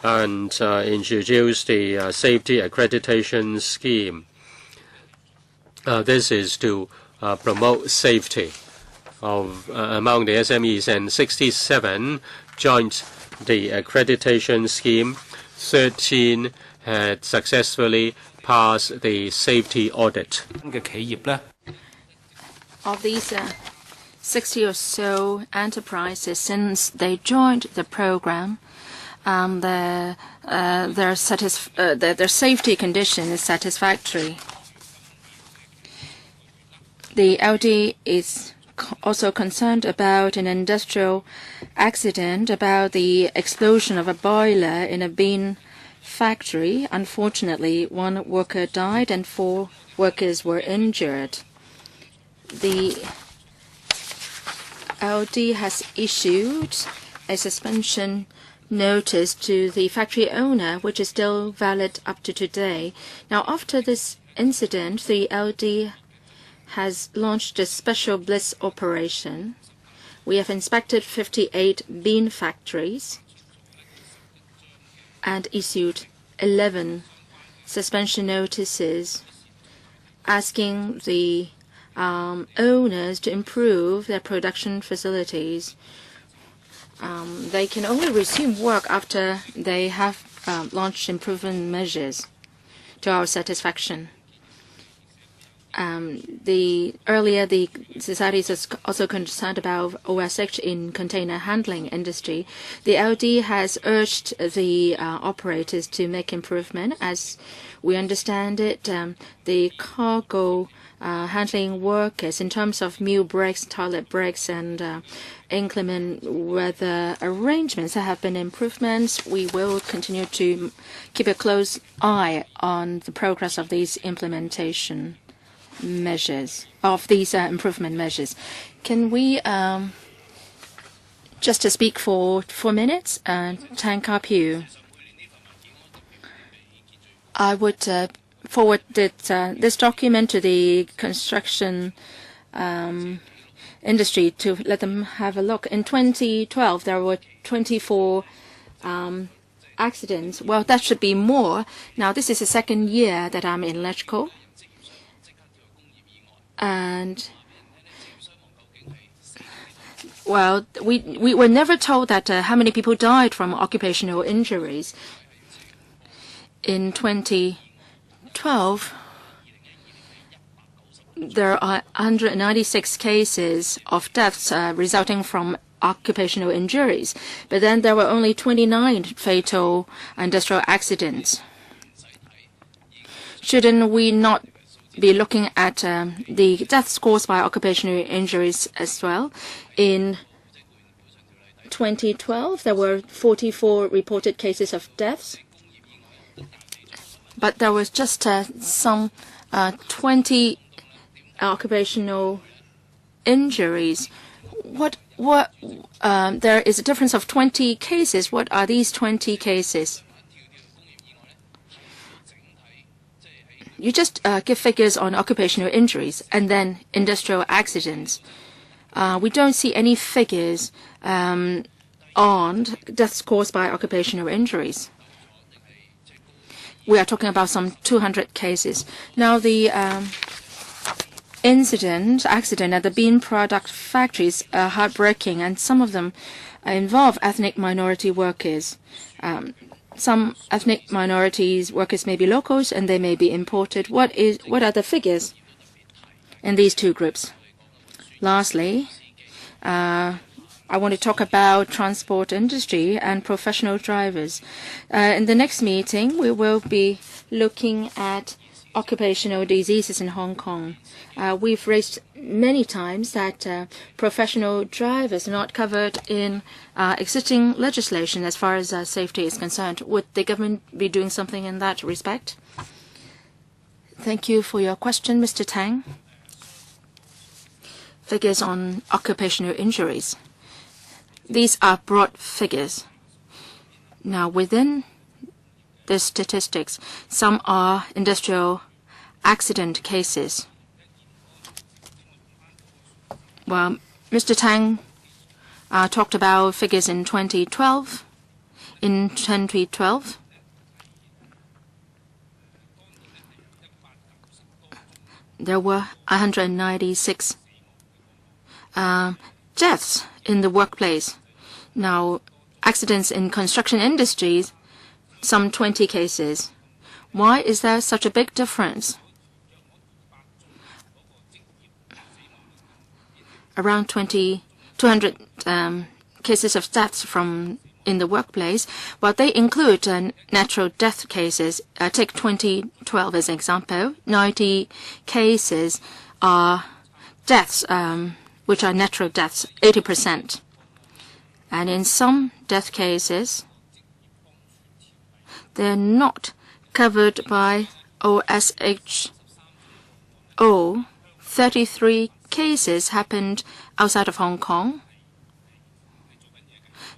and introduced the safety accreditation scheme. This is to promote safety of among the SMEs, and 67 joined the accreditation scheme. 13 had successfully passed the safety audit. Of these 60 or so enterprises, since they joined the program, their safety condition is satisfactory. The LD is also concerned about an industrial accident, about the explosion of a boiler in a bean factory. Unfortunately, 1 worker died and 4 workers were injured. The LD has issued a suspension notice to the factory owner, which is still valid up to today. Now, after this incident, the LD has launched a special blitz operation. We have inspected 58 bean factories and issued 11 suspension notices asking the owners to improve their production facilities. They can only resume work after they have launched improvement measures to our satisfaction. Earlier, the society is also concerned about OSH in container handling industry. The LD has urged the operators to make improvement. As we understand it, the cargo handling workers, in terms of meal breaks, toilet breaks, and inclement weather arrangements, there have been improvements. We will continue to keep a close eye on the progress of these implementation measures, of these improvement measures. Can we just to speak for 4 minutes? Tang Ka-Piu. I would forward this document to the construction industry to let them have a look. In 2012, there were 24 accidents. Well, that should be more. Now, this is the 2nd year that I'm in electrical. And Well, we were never told that how many people died from occupational injuries. In 2012, there are 196 cases of deaths resulting from occupational injuries, but then there were only 29 fatal industrial accidents. Shouldn't we not be looking at the deaths caused by occupational injuries as well? In 2012, there were 44 reported cases of deaths, but there was just some 20 occupational injuries. There is a difference of 20 cases. What are these 20 cases? You just give figures on occupational injuries and then industrial accidents. We don't see any figures on deaths caused by occupational injuries. We are talking about some 200 cases. Now, the accident at the bean product factories are heartbreaking, and some of them involve ethnic minority workers. Some ethnic minorities workers may be locals and they may be imported. What are the figures in these two groups? Lastly, I want to talk about transport industry and professional drivers. In the next meeting, we will be looking at occupational diseases in Hong Kong. We've raised many times that professional drivers are not covered in existing legislation as far as safety is concerned. Would the government be doing something in that respect? Thank you for your question, Mr. Tang. Figures on occupational injuries. These are broad figures. Now, within the statistics, some are industrial accident cases. Well, Mr. Tang talked about figures in 2012. In 2012, there were 196 deaths in the workplace. Now, accidents in construction industries, some 20 cases. Why is there such a big difference? Around 200 cases of deaths in the workplace, but they include natural death cases. Take 2012 as an example. 90 cases are deaths, which are natural deaths, 80%. And in some death cases, they're not covered by OSHO. 33 cases happened outside of Hong Kong.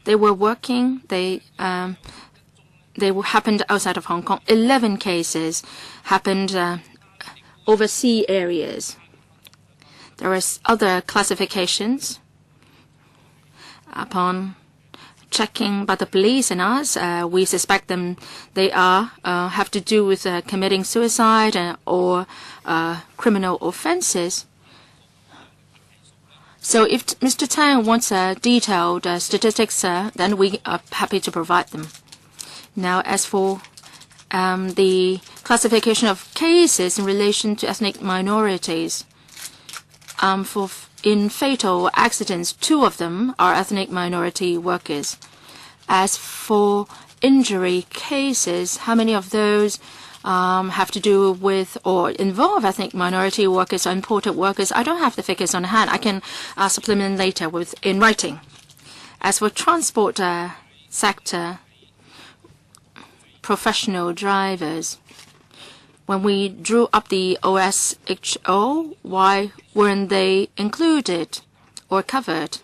They were working. They happened outside of Hong Kong. 11 cases happened overseas areas. There are other classifications. Upon checking by the police and us, we suspect them. They have to do with committing suicide or criminal offences. So if Mr. Tang wants detailed statistics, then we are happy to provide them. Now, as for the classification of cases in relation to ethnic minorities, in fatal accidents, 2 of them are ethnic minority workers. As for injury cases, how many of those have to do with or involve ethnic minority workers or imported workers? I don't have the figures on hand. I can supplement later in writing. As for transport sector, professional drivers, when we drew up the OSHO, why weren't they included or covered?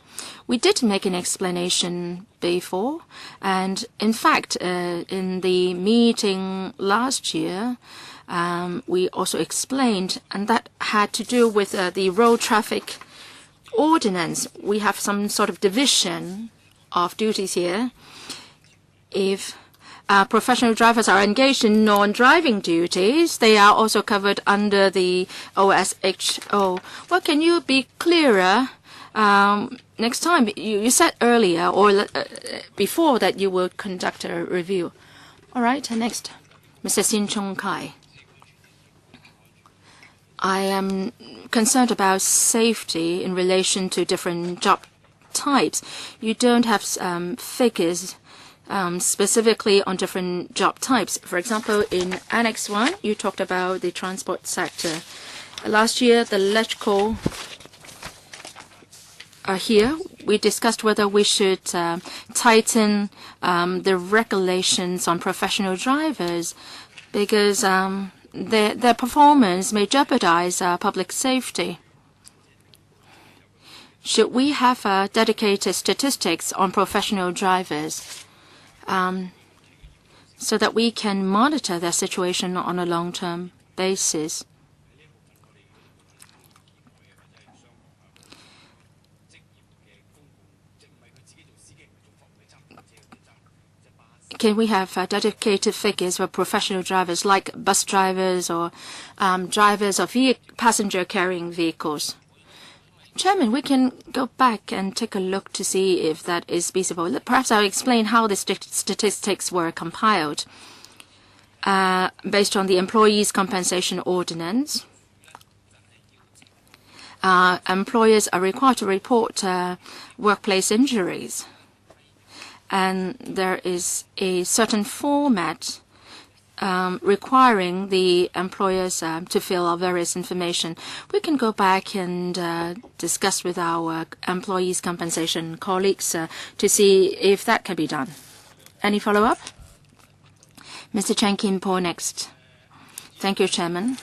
We did make an explanation before, and in fact, in the meeting last year, we also explained, and that had to do with the road traffic ordinance. We have some sort of division of duties here. If professional drivers are engaged in non-driving duties, they are also covered under the OSHO. Well, can you be clearer Next time, you said earlier or before that you will conduct a review. All right, next, Mr. Sin Chung Kai. I am concerned about safety in relation to different job types. You don't have figures specifically on different job types. For example, in Annex 1, you talked about the transport sector. Last year, the electrical here, we discussed whether we should tighten the regulations on professional drivers because their performance may jeopardize public safety. Should we have dedicated statistics on professional drivers so that we can monitor their situation on a long-term basis? Can we have dedicated figures for professional drivers like bus drivers or drivers of passenger-carrying vehicles? Chairman, we can go back and take a look to see if that is feasible. Perhaps I'll explain how the statistics were compiled. Based on the Employees' Compensation Ordinance, employers are required to report workplace injuries. And there is a certain format requiring the employers to fill out various information. We can go back and discuss with our employees' compensation colleagues to see if that can be done. Any follow-up? Mr. Chen Kin-po next. Thank you, Chairman.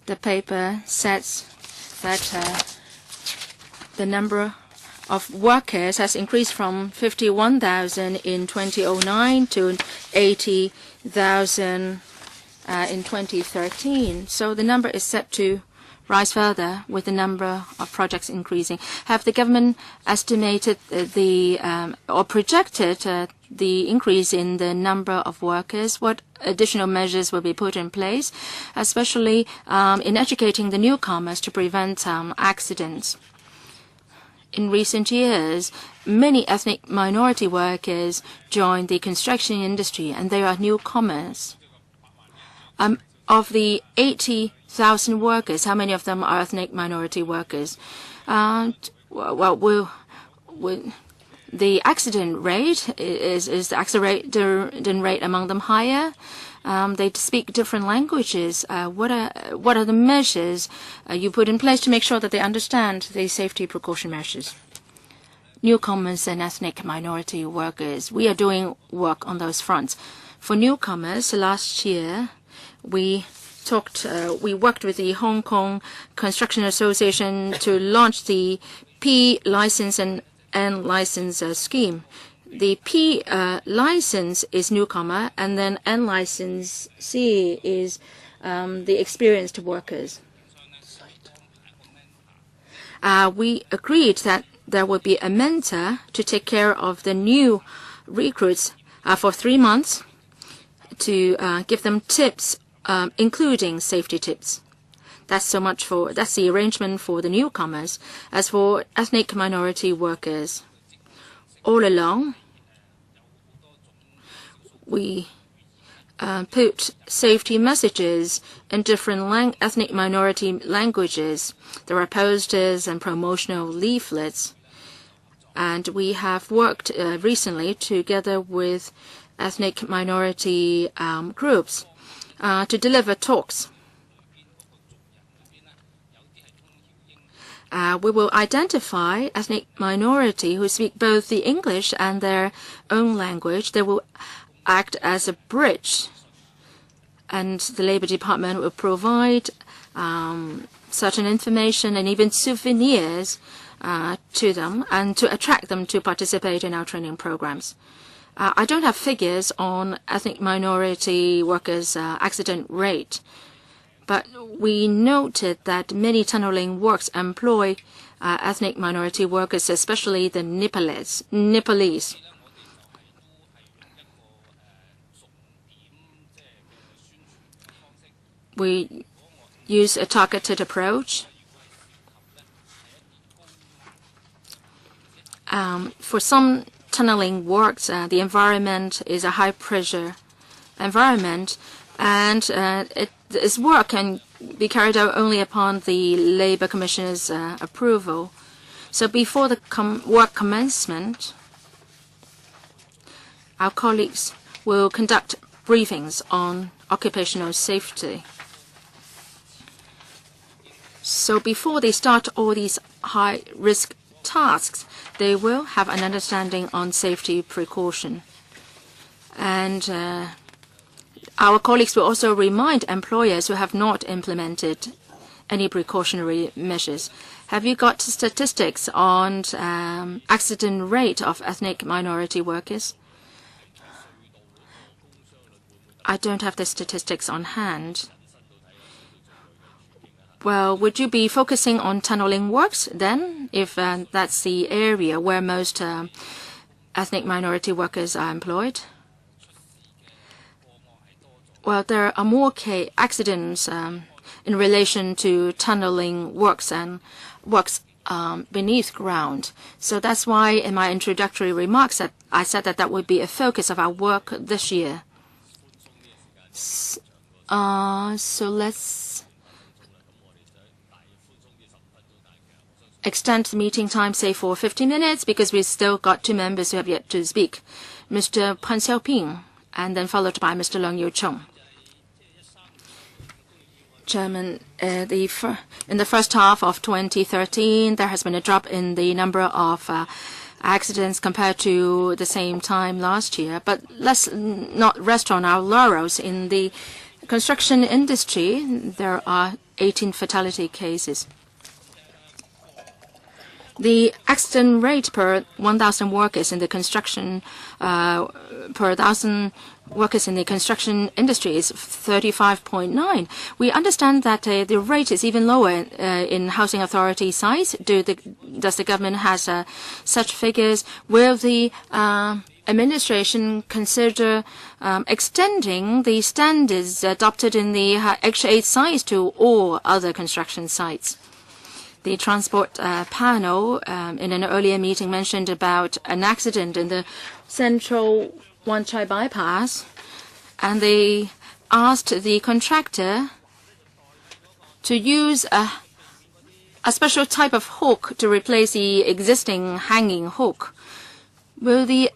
The paper says that the number of workers has increased from 51,000 in 2009 to 80,000 in 2013. So the number is set to rise further with the number of projects increasing. Have the government estimated or projected the increase in the number of workers? What additional measures will be put in place, especially in educating the newcomers to prevent accidents? In recent years, many ethnic minority workers joined the construction industry, and they are newcomers. Of the 80,000 workers, how many of them are ethnic minority workers? The accident rate is the accident rate among them higher? They speak different languages. What are the measures you put in place to make sure that they understand the safety precaution measures? Newcomers and ethnic minority workers, we are doing work on those fronts. For newcomers, last year we worked with the Hong Kong Construction Association to launch the P license and N license scheme. The P license is newcomer, and then N license C is the experienced workers. We agreed that there would be a mentor to take care of the new recruits for 3 months to give them tips, including safety tips. That's the arrangement for the newcomers. As for ethnic minority workers, all along, we put safety messages in different ethnic minority languages. There are posters and promotional leaflets. And we have worked recently together with ethnic minority groups to deliver talks. We will identify ethnic minority who speak both the English and their own language. They will act as a bridge, and the Labour Department will provide certain information and even souvenirs to them and to attract them to participate in our training programs. I don't have figures on ethnic minority workers' accident rate, but we noted that many tunneling works employ ethnic minority workers, especially the Nepalese. We use a targeted approach. For some tunneling works, the environment is a high-pressure environment, and this work can be carried out only upon the Labour Commissioner's approval. So before the work commencement, our colleagues will conduct briefings on occupational safety. So before they start all these high-risk tasks, they will have an understanding on safety precaution. And our colleagues will also remind employers who have not implemented any precautionary measures. Have you got statistics on accident rate of ethnic minority workers? I don't have the statistics on hand. Well, would you be focusing on tunneling works then, if that's the area where most ethnic minority workers are employed? Well, there are more accidents in relation to tunneling works and works beneath ground. So that's why in my introductory remarks that I said that would be a focus of our work this year. So let's extend the meeting time, say, for 50 minutes, because we've still got 2 members who have yet to speak. Mr. Poon Siu-ping, and then followed by Mr. Leung Yiu-chung. Chairman, in the first half of 2013, there has been a drop in the number of accidents compared to the same time last year. But let's not rest on our laurels. In the construction industry, there are 18 fatality cases. The accident rate per 1,000 workers in the construction per 1,000 workers in the construction industry is 35.9. We understand that the rate is even lower in housing authority sites. Does the government has such figures? Will the administration consider extending the standards adopted in the H8 sites to all other construction sites? The transport panel in an earlier meeting mentioned about an accident in the central Wan Chai bypass, and they asked the contractor to use a special type of hook to replace the existing hanging hook. Will the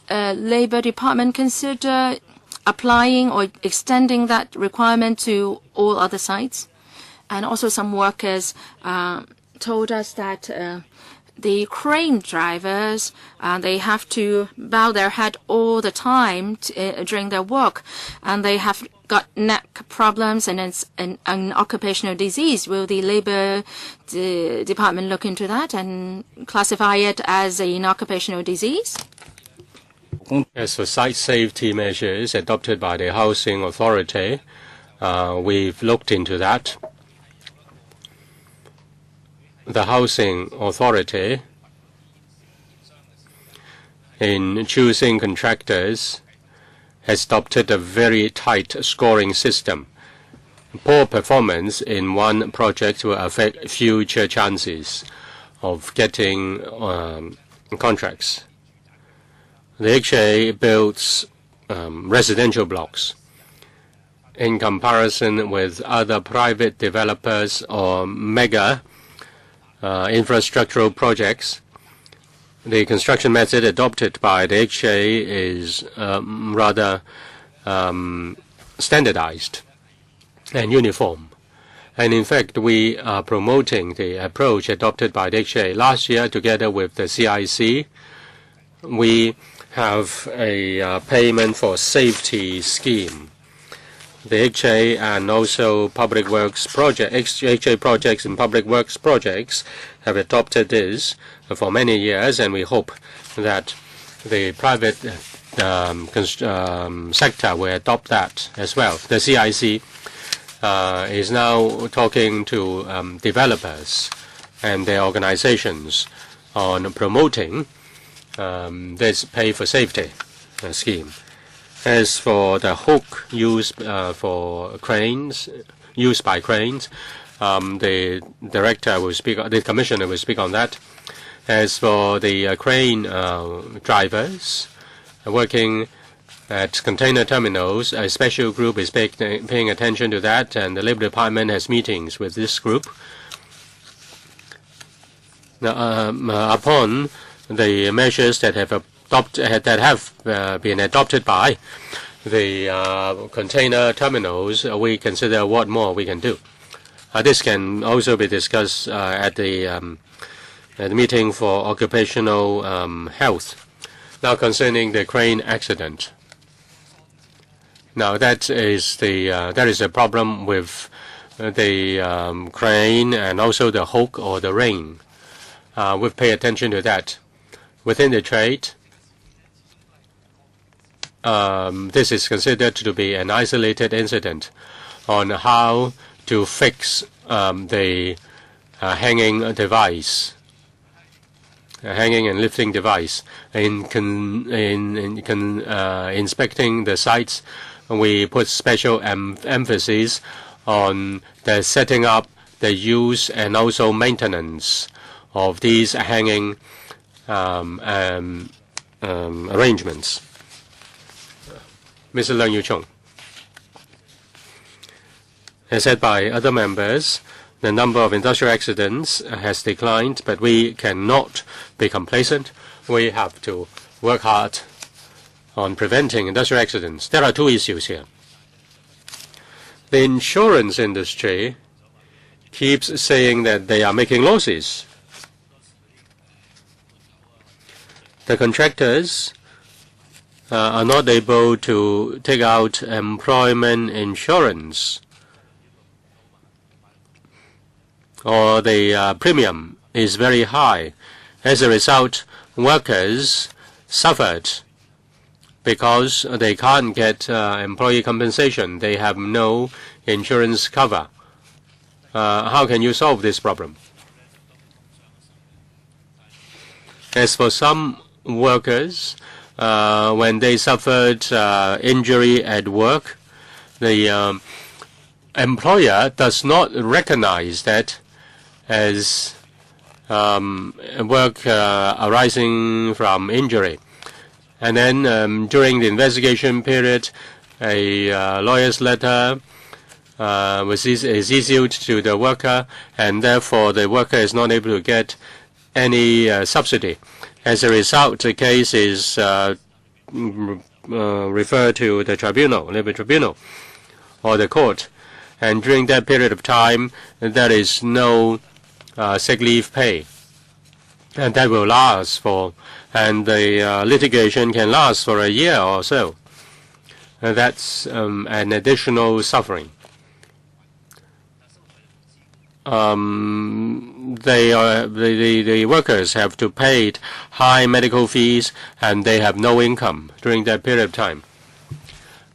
Labour Department consider applying or extending that requirement to all other sites? And also some workers told us that the crane drivers, they have to bow their head all the time during their work, and they have got neck problems and it's an occupational disease. Will the Labour Department look into that and classify it as an occupational disease? As for site safety measures adopted by the Housing Authority, we've looked into that. The Housing Authority, in choosing contractors, has adopted a very tight scoring system. Poor performance in one project will affect future chances of getting contracts. The HA builds residential blocks. In comparison with other private developers or mega infrastructural projects, the construction method adopted by the HA is rather standardized and uniform. And in fact, we are promoting the approach adopted by the HA. Last year, together with the CIC, we have a payment for safety scheme. The HA and also public works project, HA projects and public works projects have adopted this for many years, and we hope that the private sector will adopt that as well. The CIC is now talking to developers and their organizations on promoting this pay for safety scheme. As for the hook used for cranes, used by cranes, the director will speak, the commissioner will speak on that. As for the crane drivers working at container terminals, a special group is paying attention to that, and the Labour Department has meetings with this group. Now, upon the measures that have been adopted by the container terminals, we consider what more we can do. This can also be discussed at the meeting for occupational health. Now, concerning the crane accident. Now, that is a problem with the crane and also the hook or the ring. We've paid attention to that. Within the trade, this is considered to be an isolated incident on how to fix the hanging device, hanging and lifting device. In inspecting the sites, we put special emphasis on the setting up, the use, and also maintenance of these hanging arrangements. Mr. Leung Yu-chung. As said by other members, the number of industrial accidents has declined, but we cannot be complacent. We have to work hard on preventing industrial accidents. There are two issues here. The insurance industry keeps saying that they are making losses. The contractors are not able to take out employment insurance, or the premium is very high. As a result, workers suffered because they can't get employee compensation. They have no insurance cover. How can you solve this problem? As for some workers, when they suffered injury at work, the employer does not recognize that as work arising from injury. And then during the investigation period, a lawyer's letter is issued to the worker, and therefore the worker is not able to get any subsidy. As a result, the case is referred to the tribunal, labor tribunal, or the court. And during that period of time, there is no sick leave pay. And that will last for, and the litigation can last for a year or so. That's an additional suffering. The workers have to pay high medical fees, and they have no income during that period of time.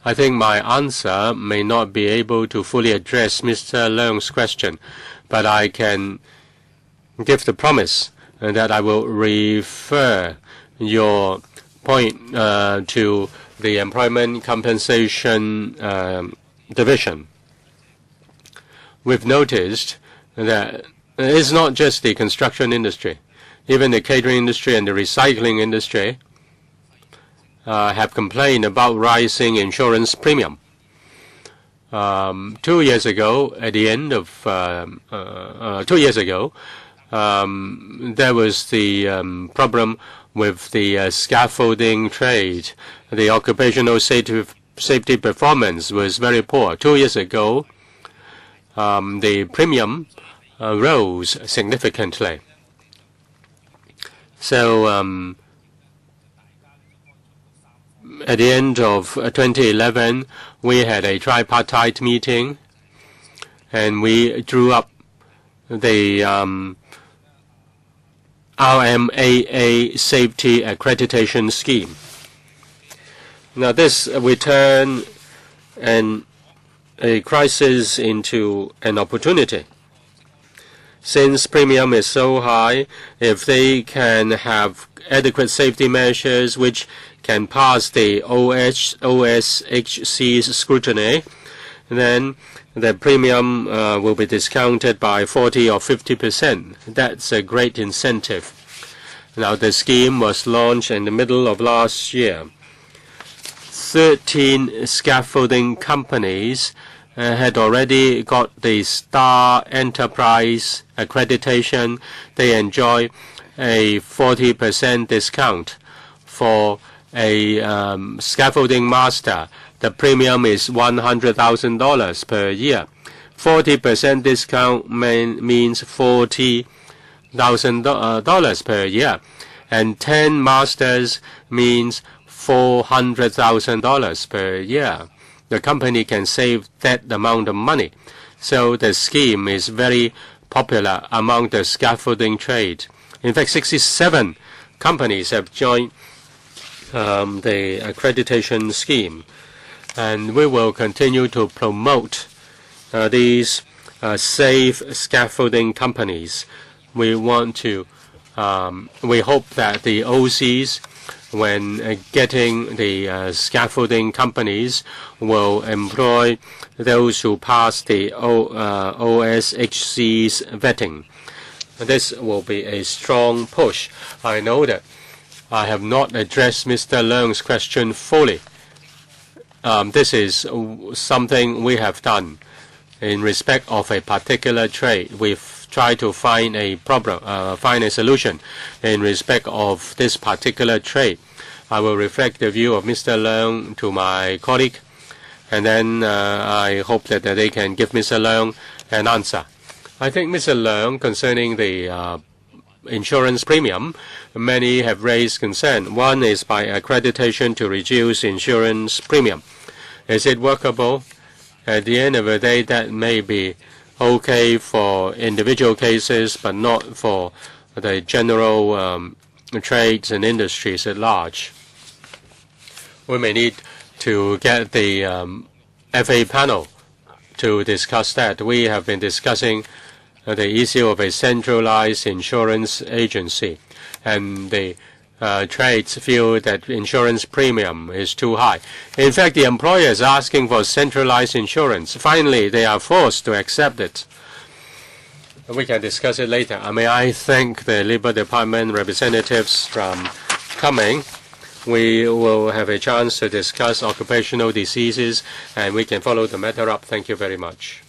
I think my answer may not be able to fully address Mr. Leung's question, but I can give the promise that I will refer your point to the Employment Compensation Division. We've noticed that it's not just the construction industry. Even the catering industry and the recycling industry have complained about rising insurance premium. 2 years ago, at the end of 2 years ago, there was the problem with the scaffolding trade. The occupational safety performance was very poor. 2 years ago, the premium rose significantly. So at the end of 2011, we had a tripartite meeting, and we drew up the RMAA safety accreditation scheme. Now this we turn a crisis into an opportunity. Since premium is so high, if they can have adequate safety measures which can pass the OSHC's scrutiny, then the premium will be discounted by 40 or 50%. That's a great incentive. Now, the scheme was launched in the middle of last year. 13 scaffolding companies had already got the Star Enterprise accreditation. They enjoy a 40% discount for a scaffolding master. The premium is $100,000 per year. 40% discount means $40,000 per year, and 10 masters means $400,000 per year. The company can save that amount of money. So the scheme is very popular among the scaffolding trade. In fact, 67 companies have joined the accreditation scheme, and we will continue to promote these safe scaffolding companies. We want to, we hope that the OCs, when getting the scaffolding companies, will employ those who pass the OSHC's vetting. This will be a strong push. I know that I have not addressed Mr. Leung's question fully. This is something we have done in respect of a particular trade. We've tried to find a problem, find a solution in respect of this particular trade. I will reflect the view of Mr. Leung to my colleague, and then I hope that they can give Mr. Leung an answer. I think Mr. Leung, concerning the insurance premium, many have raised concern. One is by accreditation to reduce insurance premium. Is it workable? At the end of the day, that may be okay for individual cases, but not for the general trades and industries at large. We may need to get the FA panel to discuss that. We have been discussing the issue of a centralized insurance agency, and the trades feel that insurance premium is too high. In fact, the employer is asking for centralized insurance. Finally, they are forced to accept it. We can discuss it later. May I thank the Labour Department representatives from coming. We will have a chance to discuss occupational diseases, and we can follow the matter up. Thank you very much.